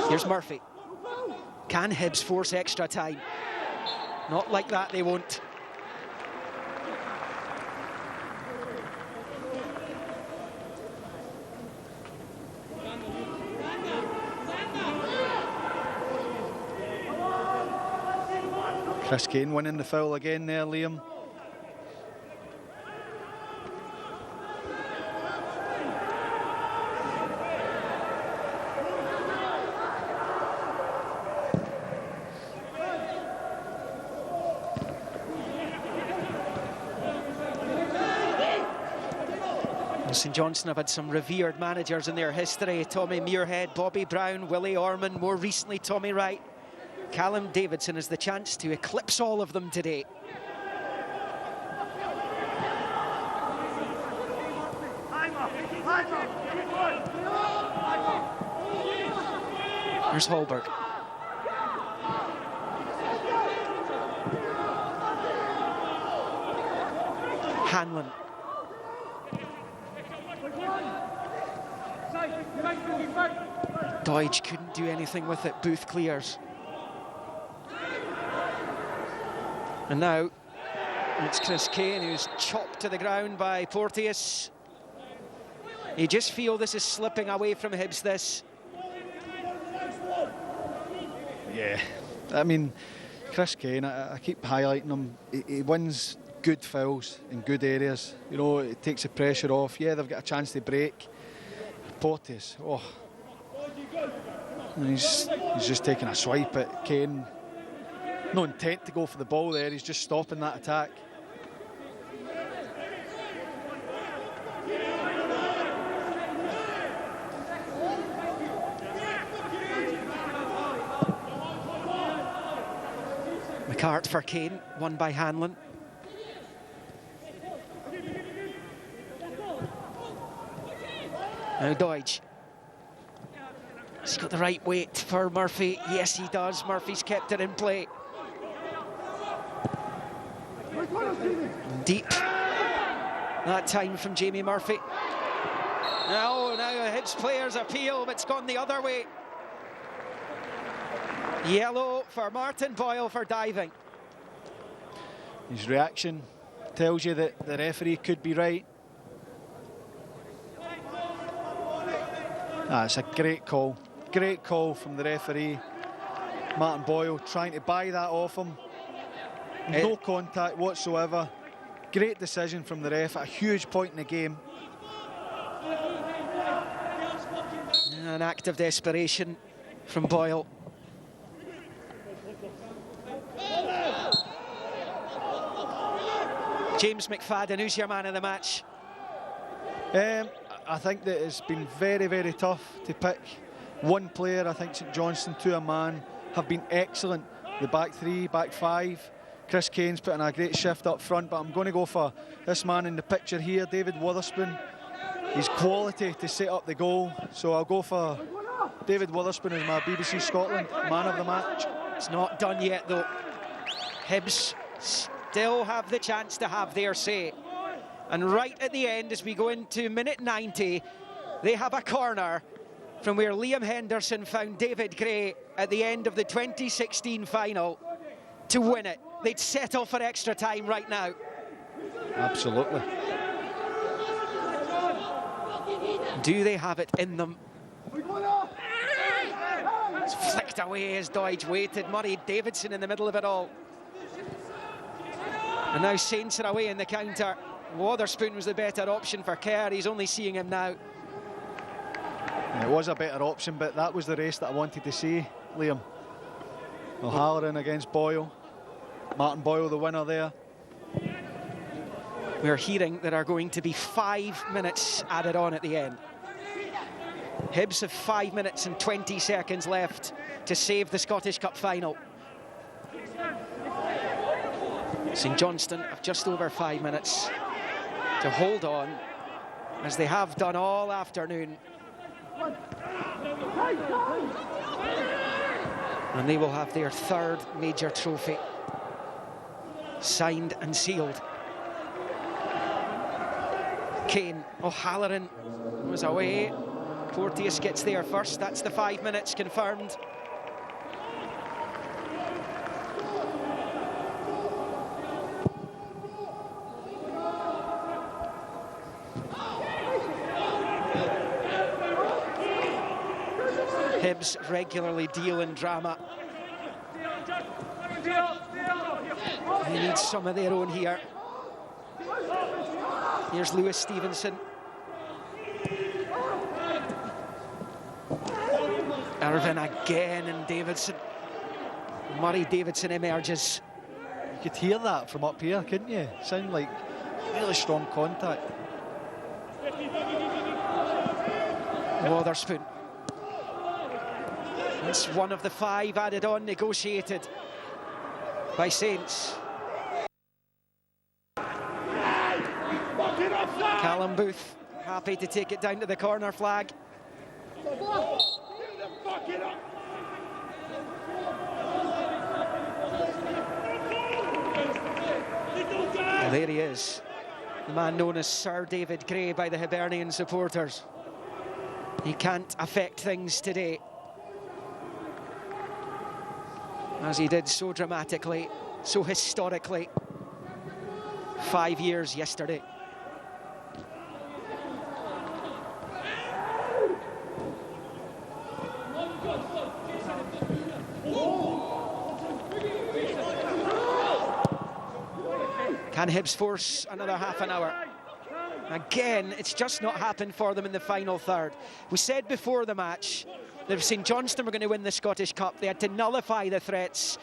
Here's Murphy. Can Hibs force extra time? Not like that, they won't. Chris Kane winning the foul again there, Liam. St Johnstone have had some revered managers in their history. Tommy Muirhead, Bobby Brown, Willie Orman, more recently Tommy Wright. Callum Davidson has the chance to eclipse all of them today. Here's Hallberg. Hanlon. Doidge couldn't do anything with it. Booth clears. And now it's Chris Kane, who's chopped to the ground by Porteous. You just feel this is slipping away from Hibs, this. Yeah, I mean, Chris Kane, I keep highlighting him. He wins good fouls in good areas. You know, it takes the pressure off. Yeah, they've got a chance to break. Porteous, oh. And he's just taking a swipe at Kane. No intent to go for the ball there, he's just stopping that attack. McCart for Kane, won by Hanlon. Now Doidge. He's got the right weight for Murphy. Yes, he does. Murphy's kept it in play. Deep. That time from Jamie Murphy. Now Hibs players appeal, but it's gone the other way. Yellow for Martin Boyle for diving. His reaction tells you that the referee could be right. It's a great call. Great call from the referee. Martin Boyle trying to buy that off him. No contact whatsoever. Great decision from the ref at a huge point in the game. An act of desperation from Boyle. James McFadden, who's your man of the match? I think that it's been very, very tough to pick one player. I think St Johnstone, to a man, have been excellent. The back three, back five. Chris Kane's putting a great shift up front, but I'm going to go for this man in the picture here, David Witherspoon. His quality to set up the goal. So I'll go for David Witherspoon as my BBC Scotland man of the match. It's not done yet, though. Hibs still have the chance to have their say. And right at the end, as we go into minute 90, they have a corner from where Liam Henderson found David Gray at the end of the 2016 final to win it. They'd settle for extra time right now. Absolutely. Do they have it in them? It's flicked away as Doidge waited. Murray Davidson in the middle of it all. And now Saints are away in the counter. Witherspoon was the better option for Kerr. He's only seeing him now. It was a better option, but that was the race that I wanted to see, Liam. O'Halloran against Boyle. Martin Boyle, the winner there. We're hearing there are going to be 5 minutes added on at the end. Hibs have 5 minutes and 20 seconds left to save the Scottish Cup final. St Johnstone have just over 5 minutes to hold on, as they have done all afternoon. And they will have their third major trophy signed and sealed. Kane, O'Halloran was away. Porteous gets there first. That's the 5 minutes confirmed. Hibs regularly deal in drama. They need some of their own here. Here's Lewis Stevenson. Irvin again and Davidson. Murray Davidson emerges. You could hear that from up here, couldn't you? Sound like really strong contact. Wotherspoon. It's one of the 5 added on, negotiated by Saints. Callum Booth, happy to take it down to the corner flag. Well, there he is, the man known as Sir David Gray by the Hibernian supporters. He can't affect things today, as he did so dramatically, so historically, 5 years yesterday. Can Hibs force another half an hour? Again, it's just not happened for them in the final third. We said before the match that if StJohnstone were going to win the Scottish Cup, they had to nullify the threats,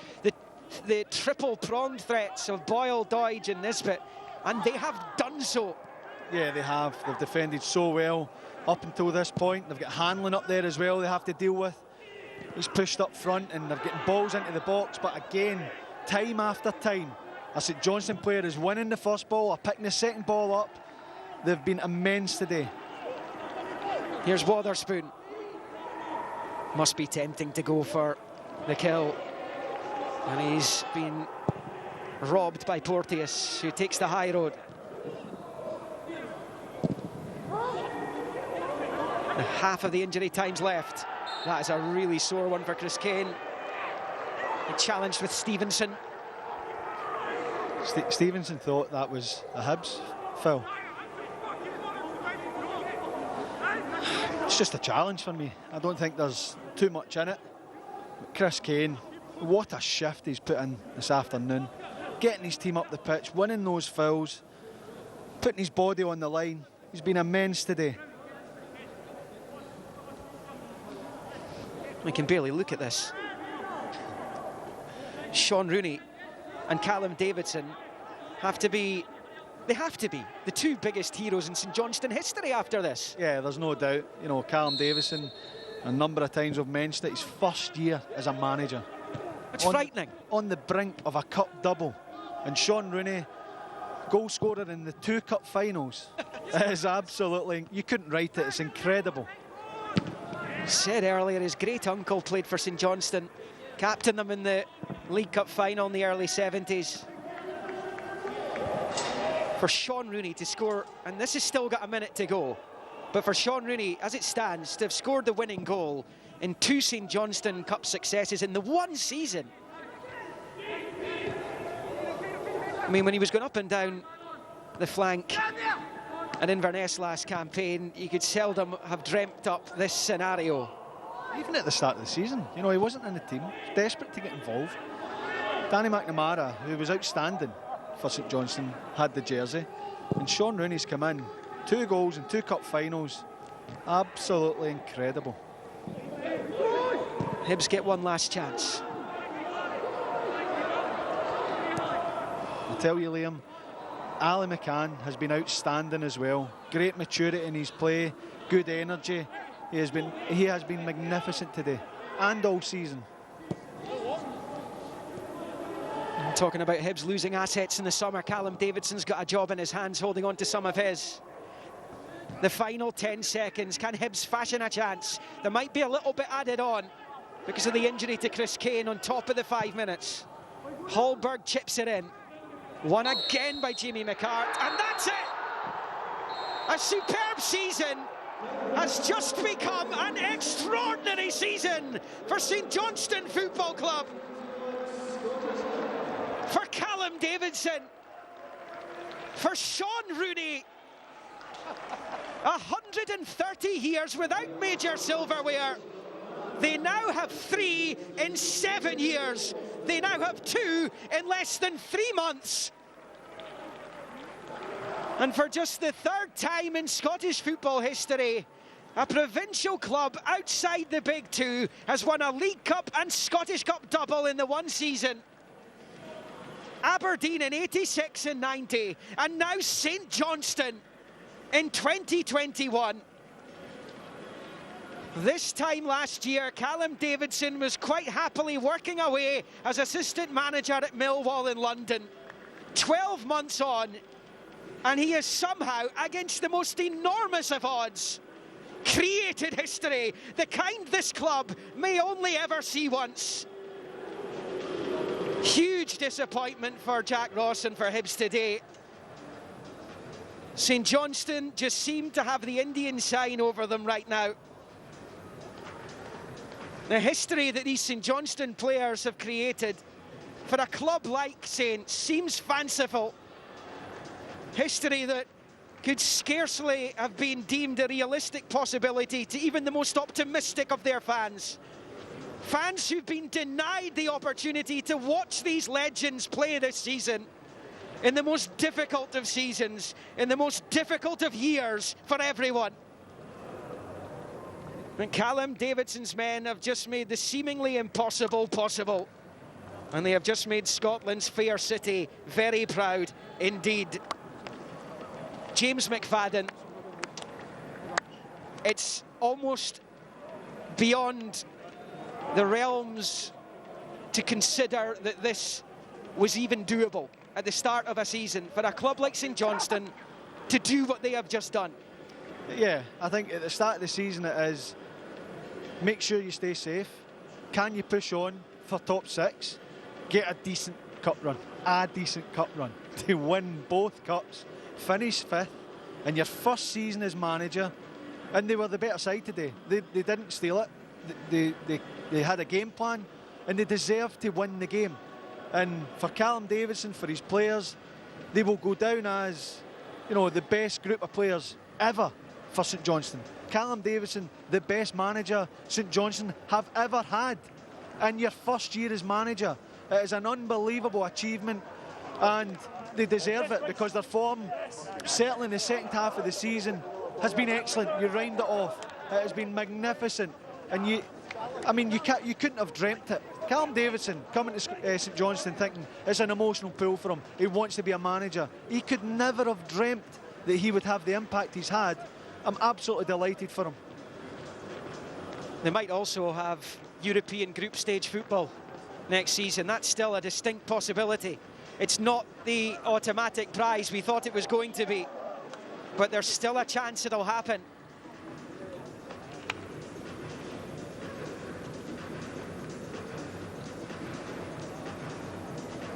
the triple-pronged threats of Boyle, Doidge and Nisbet, and they have done so. Yeah, they have. They've defended so well up until this point. They've got Hanlon up there as well they have to deal with. He's pushed up front and they're getting balls into the box, but again, time after time, a StJohnstone player is winning the first ball or picking the second ball up. They've been immense today. Here's Wotherspoon. Must be tempting to go for the kill. And he's been robbed by Porteous, who takes the high road. Half of the injury time's left. That is a really sore one for Chris Kane. He challenged with Stevenson. Stevenson thought that was a Hibs foul. It's just a challenge for me. I don't think there's too much in it. But Chris Kane, what a shift he's put in this afternoon. Getting his team up the pitch, winning those fouls, putting his body on the line. He's been immense today. We can barely look at this. Sean Rooney and Callum Davidson have to be the two biggest heroes in StJohnstone history after this. Yeah, there's no doubt. You know, Callum Davidson, a number of times we've mentioned it, his first year as a manager. It's frightening. On the brink of a cup double. And Sean Rooney, goal scorer in the 2 cup finals. It is absolutely, you couldn't write it, it's incredible. Said earlier, his great uncle played for StJohnstone, captained them in the League Cup final in the early 70s. For Sean Rooney to score, and this has still got a minute to go, but for Sean Rooney, as it stands, to have scored the winning goal in 2 StJohnstone Cup successes in the one season. I mean, when he was going up and down the flank at Inverness last campaign, you could seldom have dreamt up this scenario. Even at the start of the season, you know, he wasn't in the team, desperate to get involved. Danny McNamara, who was outstanding for StJohnstone, had the jersey, and Sean Rooney's come in, 2 goals in 2 cup finals, absolutely incredible. Hibs get one last chance. I tell you, Liam, Ali McCann has been outstanding as well. Great maturity in his play, good energy. He has been magnificent today and all season. Talking about Hibs losing assets in the summer, Callum Davidson's got a job in his hands, holding on to some of his. The final 10 seconds, can Hibs fashion a chance? There might be a little bit added on because of the injury to Chris Kane on top of the 5 minutes. Hallberg chips it in. Won again by Jamie McCart, and that's it! A superb season has just become an extraordinary season for StJohnstone Football Club. For Callum Davidson, for Sean Rooney, 130 years without major silverware. They now have 3 in 7 years. They now have 2 in less than 3 months. And for just the 3rd time in Scottish football history, a provincial club outside the Big Two has won a League Cup and Scottish Cup double in the one season. Aberdeen in 86 and 90, and now StJohnstone in 2021. This time last year, Callum Davidson was quite happily working away as assistant manager at Millwall in London. 12 months on, and he has somehow, against the most enormous of odds, created history, the kind this club may only ever see once. Huge disappointment for Jack Ross and for Hibs today. StJohnstone just seem to have the Indian sign over them right now. The history that these StJohnstone players have created for a club like Saints seems fanciful. History that could scarcely have been deemed a realistic possibility to even the most optimistic of their fans. Fans who've been denied the opportunity to watch these legends play this season in the most difficult of seasons, in the most difficult of years for everyone. And Callum Davidson's men have just made the seemingly impossible possible. And they have just made Scotland's fair city very proud indeed. James McFadden, it's almost beyond the realms to consider that this was even doable at the start of a season for a club like StJohnstone to do what they have just done. Yeah, I think at the start of the season it is make sure you stay safe. Can you push on for top 6? Get a decent cup run. To win both cups, finish 5th, and your first season as manager. And they were the better side today. They didn't steal it. They had a game plan, and they deserved to win the game. And for Callum Davidson, for his players, they will go down as, you know, the best group of players ever for StJohnstone. Callum Davidson, the best manager StJohnstone have ever had in your first year as manager. It is an unbelievable achievement, and they deserve it because their form, certainly in the second half of the season, has been excellent. You round it off. It has been magnificent, and you couldn't have dreamt it. Callum Davidson coming to StJohnstone thinking it's an emotional pull for him. He wants to be a manager. He could never have dreamt that he would have the impact he's had. I'm absolutely delighted for him. They might also have European group stage football next season. That's still a distinct possibility. It's not the automatic prize we thought it was going to be, but there's still a chance it'll happen.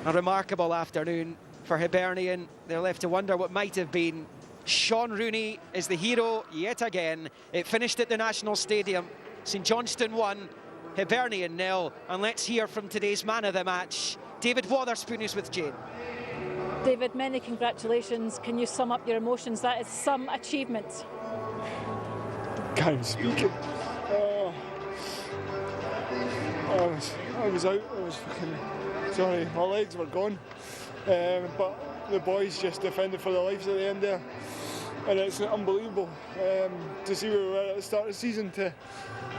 A remarkable afternoon for Hibernian. They're left to wonder what might have been. Sean Rooney is the hero yet again. It finished at the National Stadium. StJohnstone 1, Hibernian 0. And let's hear from today's man of the match. David Wotherspoon is with Jane. David, many congratulations. Can you sum up your emotions? That is some achievement. Can't speak it. I was out. I was fucking... Sorry, my legs were gone, but the boys just defended for their lives at the end there, and it's unbelievable to see where we were at the start of the season to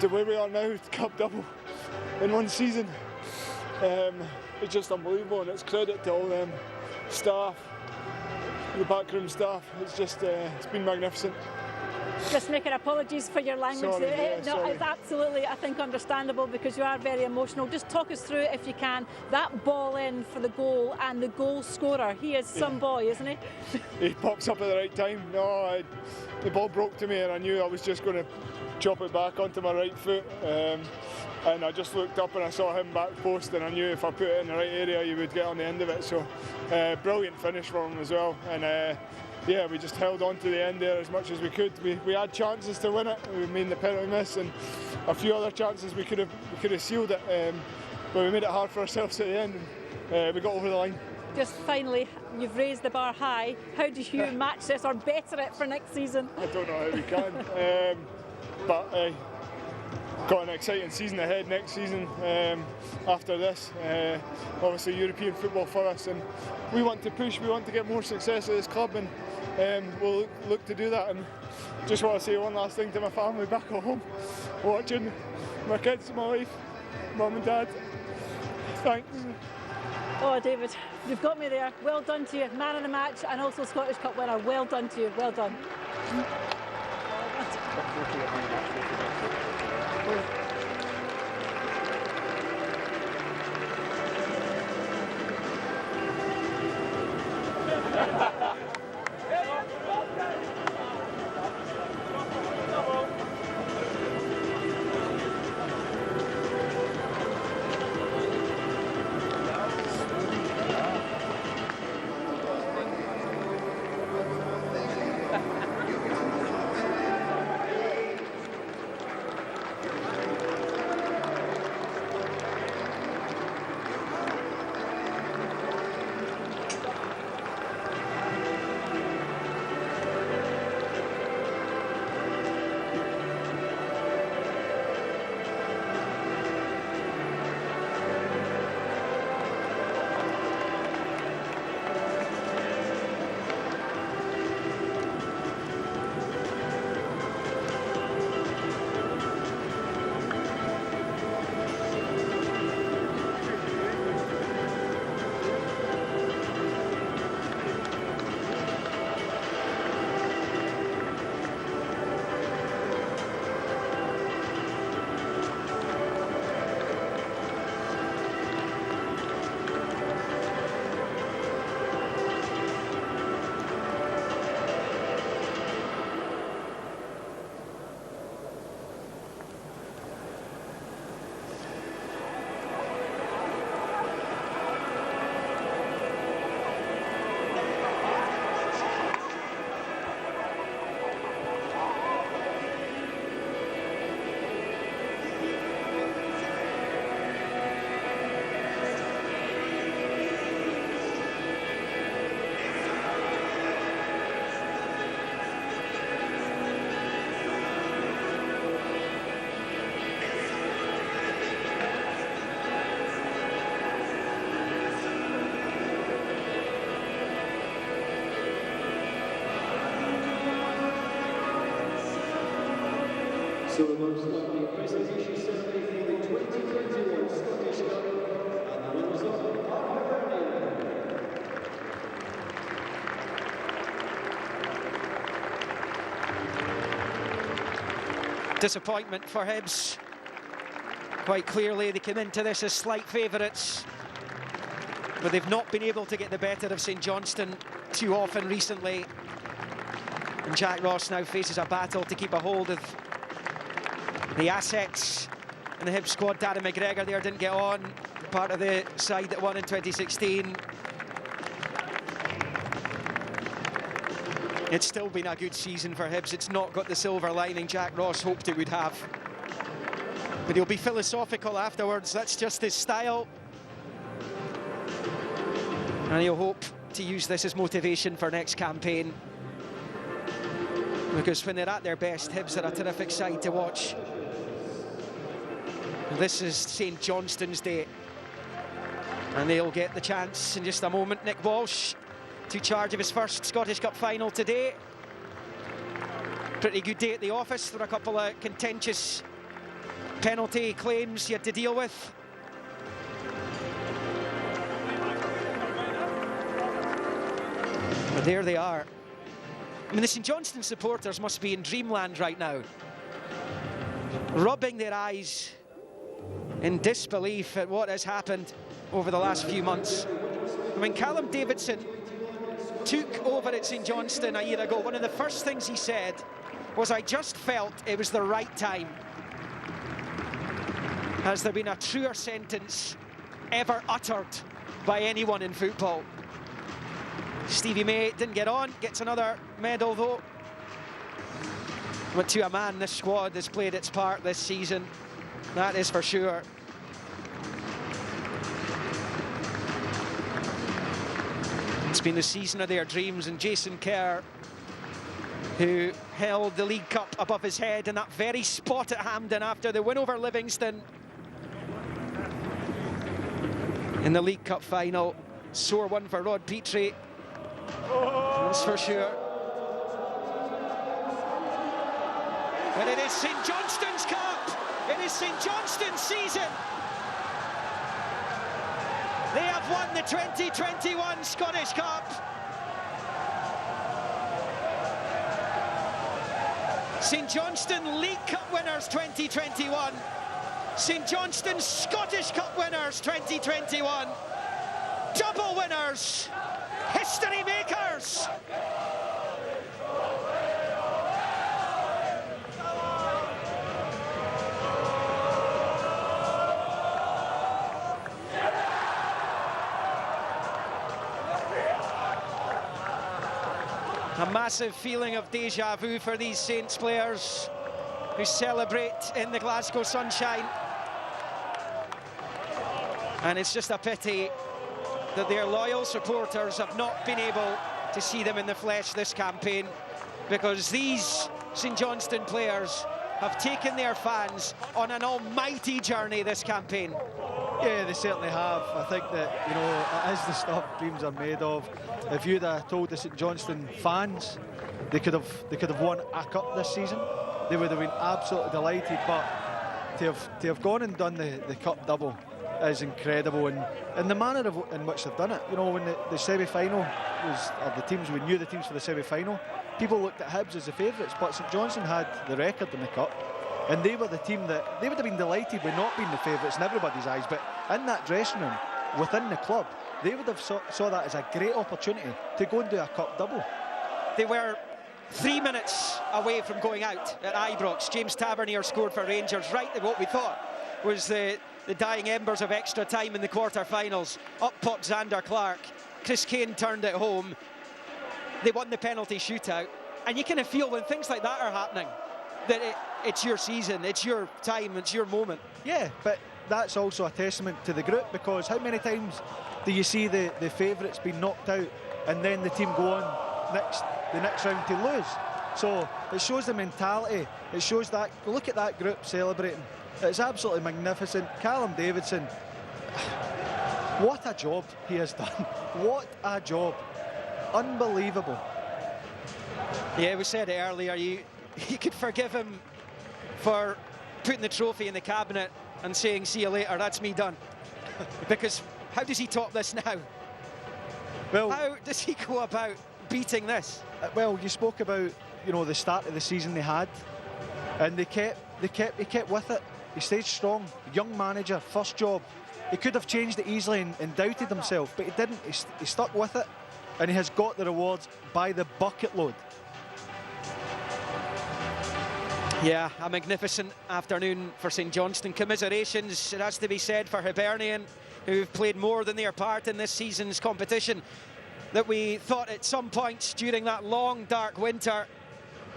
where we are now, cup double in one season. It's just unbelievable, and it's credit to all them staff, the backroom staff. It's just it's been magnificent. Just making apologies for your language. Sorry, there. yeah, No, sorry. it's absolutely, I think, understandable because you are very emotional. Just talk us through, if you can, that ball in for the goal and the goal scorer. He is some boy, isn't he? He pops up at the right time. The ball broke to me and I knew I was just going to chop it back onto my right foot. And I just looked up and I saw him back post, and I knew if I put it in the right area, you would get on the end of it. So brilliant finish from him as well. And yeah, we just held on to the end there as much as we could. We had chances to win it. We made the penalty miss and a few other chances we could have sealed it, but we made it hard for ourselves at the end. And we got over the line. Just finally, you've raised the bar high. How do you match this or better it for next season? I don't know how we can, but got an exciting season ahead next season after this. Obviously European football for us, and we want to push, we want to get more success at this club, and we'll look to do that. And just want to say one last thing to my family back at home watching, my kids, my wife, mum and dad. Thanks. Oh, David, you've got me there. Well done to you. Man of the match and also Scottish Cup winner. Well done to you. Well done. So the most lovely presentation ceremony for the 2021 Scottish Cup, and the winners of Hibernian. Disappointment for Hibs. Quite clearly they came into this as slight favourites, but they've not been able to get the better of StJohnstone too often recently. And Jack Ross now faces a battle to keep a hold of the assets in the Hibs squad. Darren McGregor there didn't get on, part of the side that won in 2016. It's still been a good season for Hibs. It's not got the silver lining Jack Ross hoped it would have. But he'll be philosophical afterwards. That's just his style. And he'll hope to use this as motivation for next campaign. Because when they're at their best, Hibs are a terrific side to watch. This is StJohnstone's day. And they'll get the chance in just a moment. Nick Walsh to charge of his first Scottish Cup final today. Pretty good day at the office. There were a couple of contentious penalty claims he had to deal with. But there they are. I mean, the StJohnstone supporters must be in dreamland right now, rubbing their eyes in disbelief at what has happened over the last few months. I mean, Callum Davidson took over at StJohnstone a year ago. One of the first things he said was, "I just felt it was the right time." Has there been a truer sentence ever uttered by anyone in football? Stevie May didn't get on, gets another medal though. But to a man, this squad has played its part this season, that is for sure. It's been the season of their dreams, and Jason Kerr, who held the League Cup above his head in that very spot at Hampden after the win over Livingston in the League Cup final. Sore one for Rod Petrie, that's for sure. And it is StJohnstone's Cup. It is StJohnstone's season. They have won the 2021 Scottish Cup. StJohnstone League Cup winners 2021. StJohnstone Scottish Cup winners 2021. Double winners. History makers. A massive feeling of deja vu for these Saints players who celebrate in the Glasgow sunshine. And it's just a pity that their loyal supporters have not been able to see them in the flesh this campaign, because these StJohnstone players have taken their fans on an almighty journey this campaign. Yeah, they certainly have. I think that, you know, it is the stuff dreams are made of. If you'd have told the StJohnstone fans they could have won a cup this season, they would have been absolutely delighted. But to have gone and done the cup double is incredible, and the manner in which they've done it. You know, when the semi-final was, or the teams, we knew the teams for the semi-final, people looked at Hibs as the favourites, but StJohnstone had the record in the cup, and they were the team that they would have been delighted with not being the favourites in everybody's eyes, but in that dressing room within the club, they would have saw that as a great opportunity to go and do a cup double. They were 3 minutes away from going out at Ibrox. James Tavernier scored for Rangers right at what we thought was the dying embers of extra time in the quarter-finals. Up popped Xander Clark. Chris Kane turned it home. They won the penalty shootout. And you kind of feel when things like that are happening that it's your season, it's your time, it's your moment. Yeah, but that's also a testament to the group, because how many times do you see the favourites being knocked out and then the team go on the next round to lose? So it shows the mentality. It shows that, look at that group celebrating. It's absolutely magnificent. Callum Davidson, what a job he has done. What a job. Unbelievable. Yeah, we said it earlier, you could forgive him for putting the trophy in the cabinet and saying, "See you later, that's me done." Because how does he top this now? Well, how does he go about beating this? Well, you spoke about, you know, the start of the season they had, and he kept with it. He stayed strong. Young manager, first job. He could have changed it easily and doubted himself, but he didn't. He stuck with it, and he has got the rewards by the bucket load. Yeah, a magnificent afternoon for StJohnstone. Commiserations, it has to be said, for Hibernian, who've played more than their part in this season's competition, that we thought at some points during that long, dark winter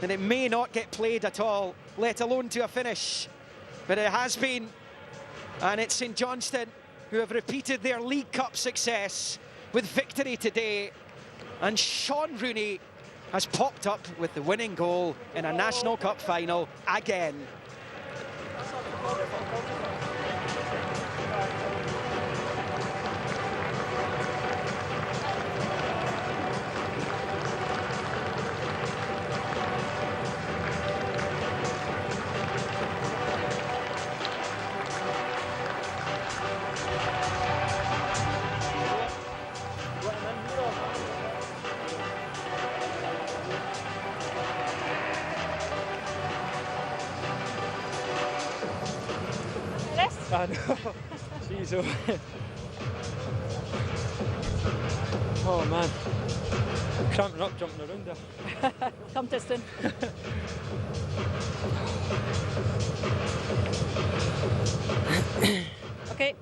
that it may not get played at all, let alone to a finish. But it has been, and it's StJohnstone who have repeated their League Cup success with victory today. And Sean Rooney has popped up with the winning goal in a National Cup final again. I know. Jeez, oh man. Cramping up jumping around there. Come, Tiston. Okay.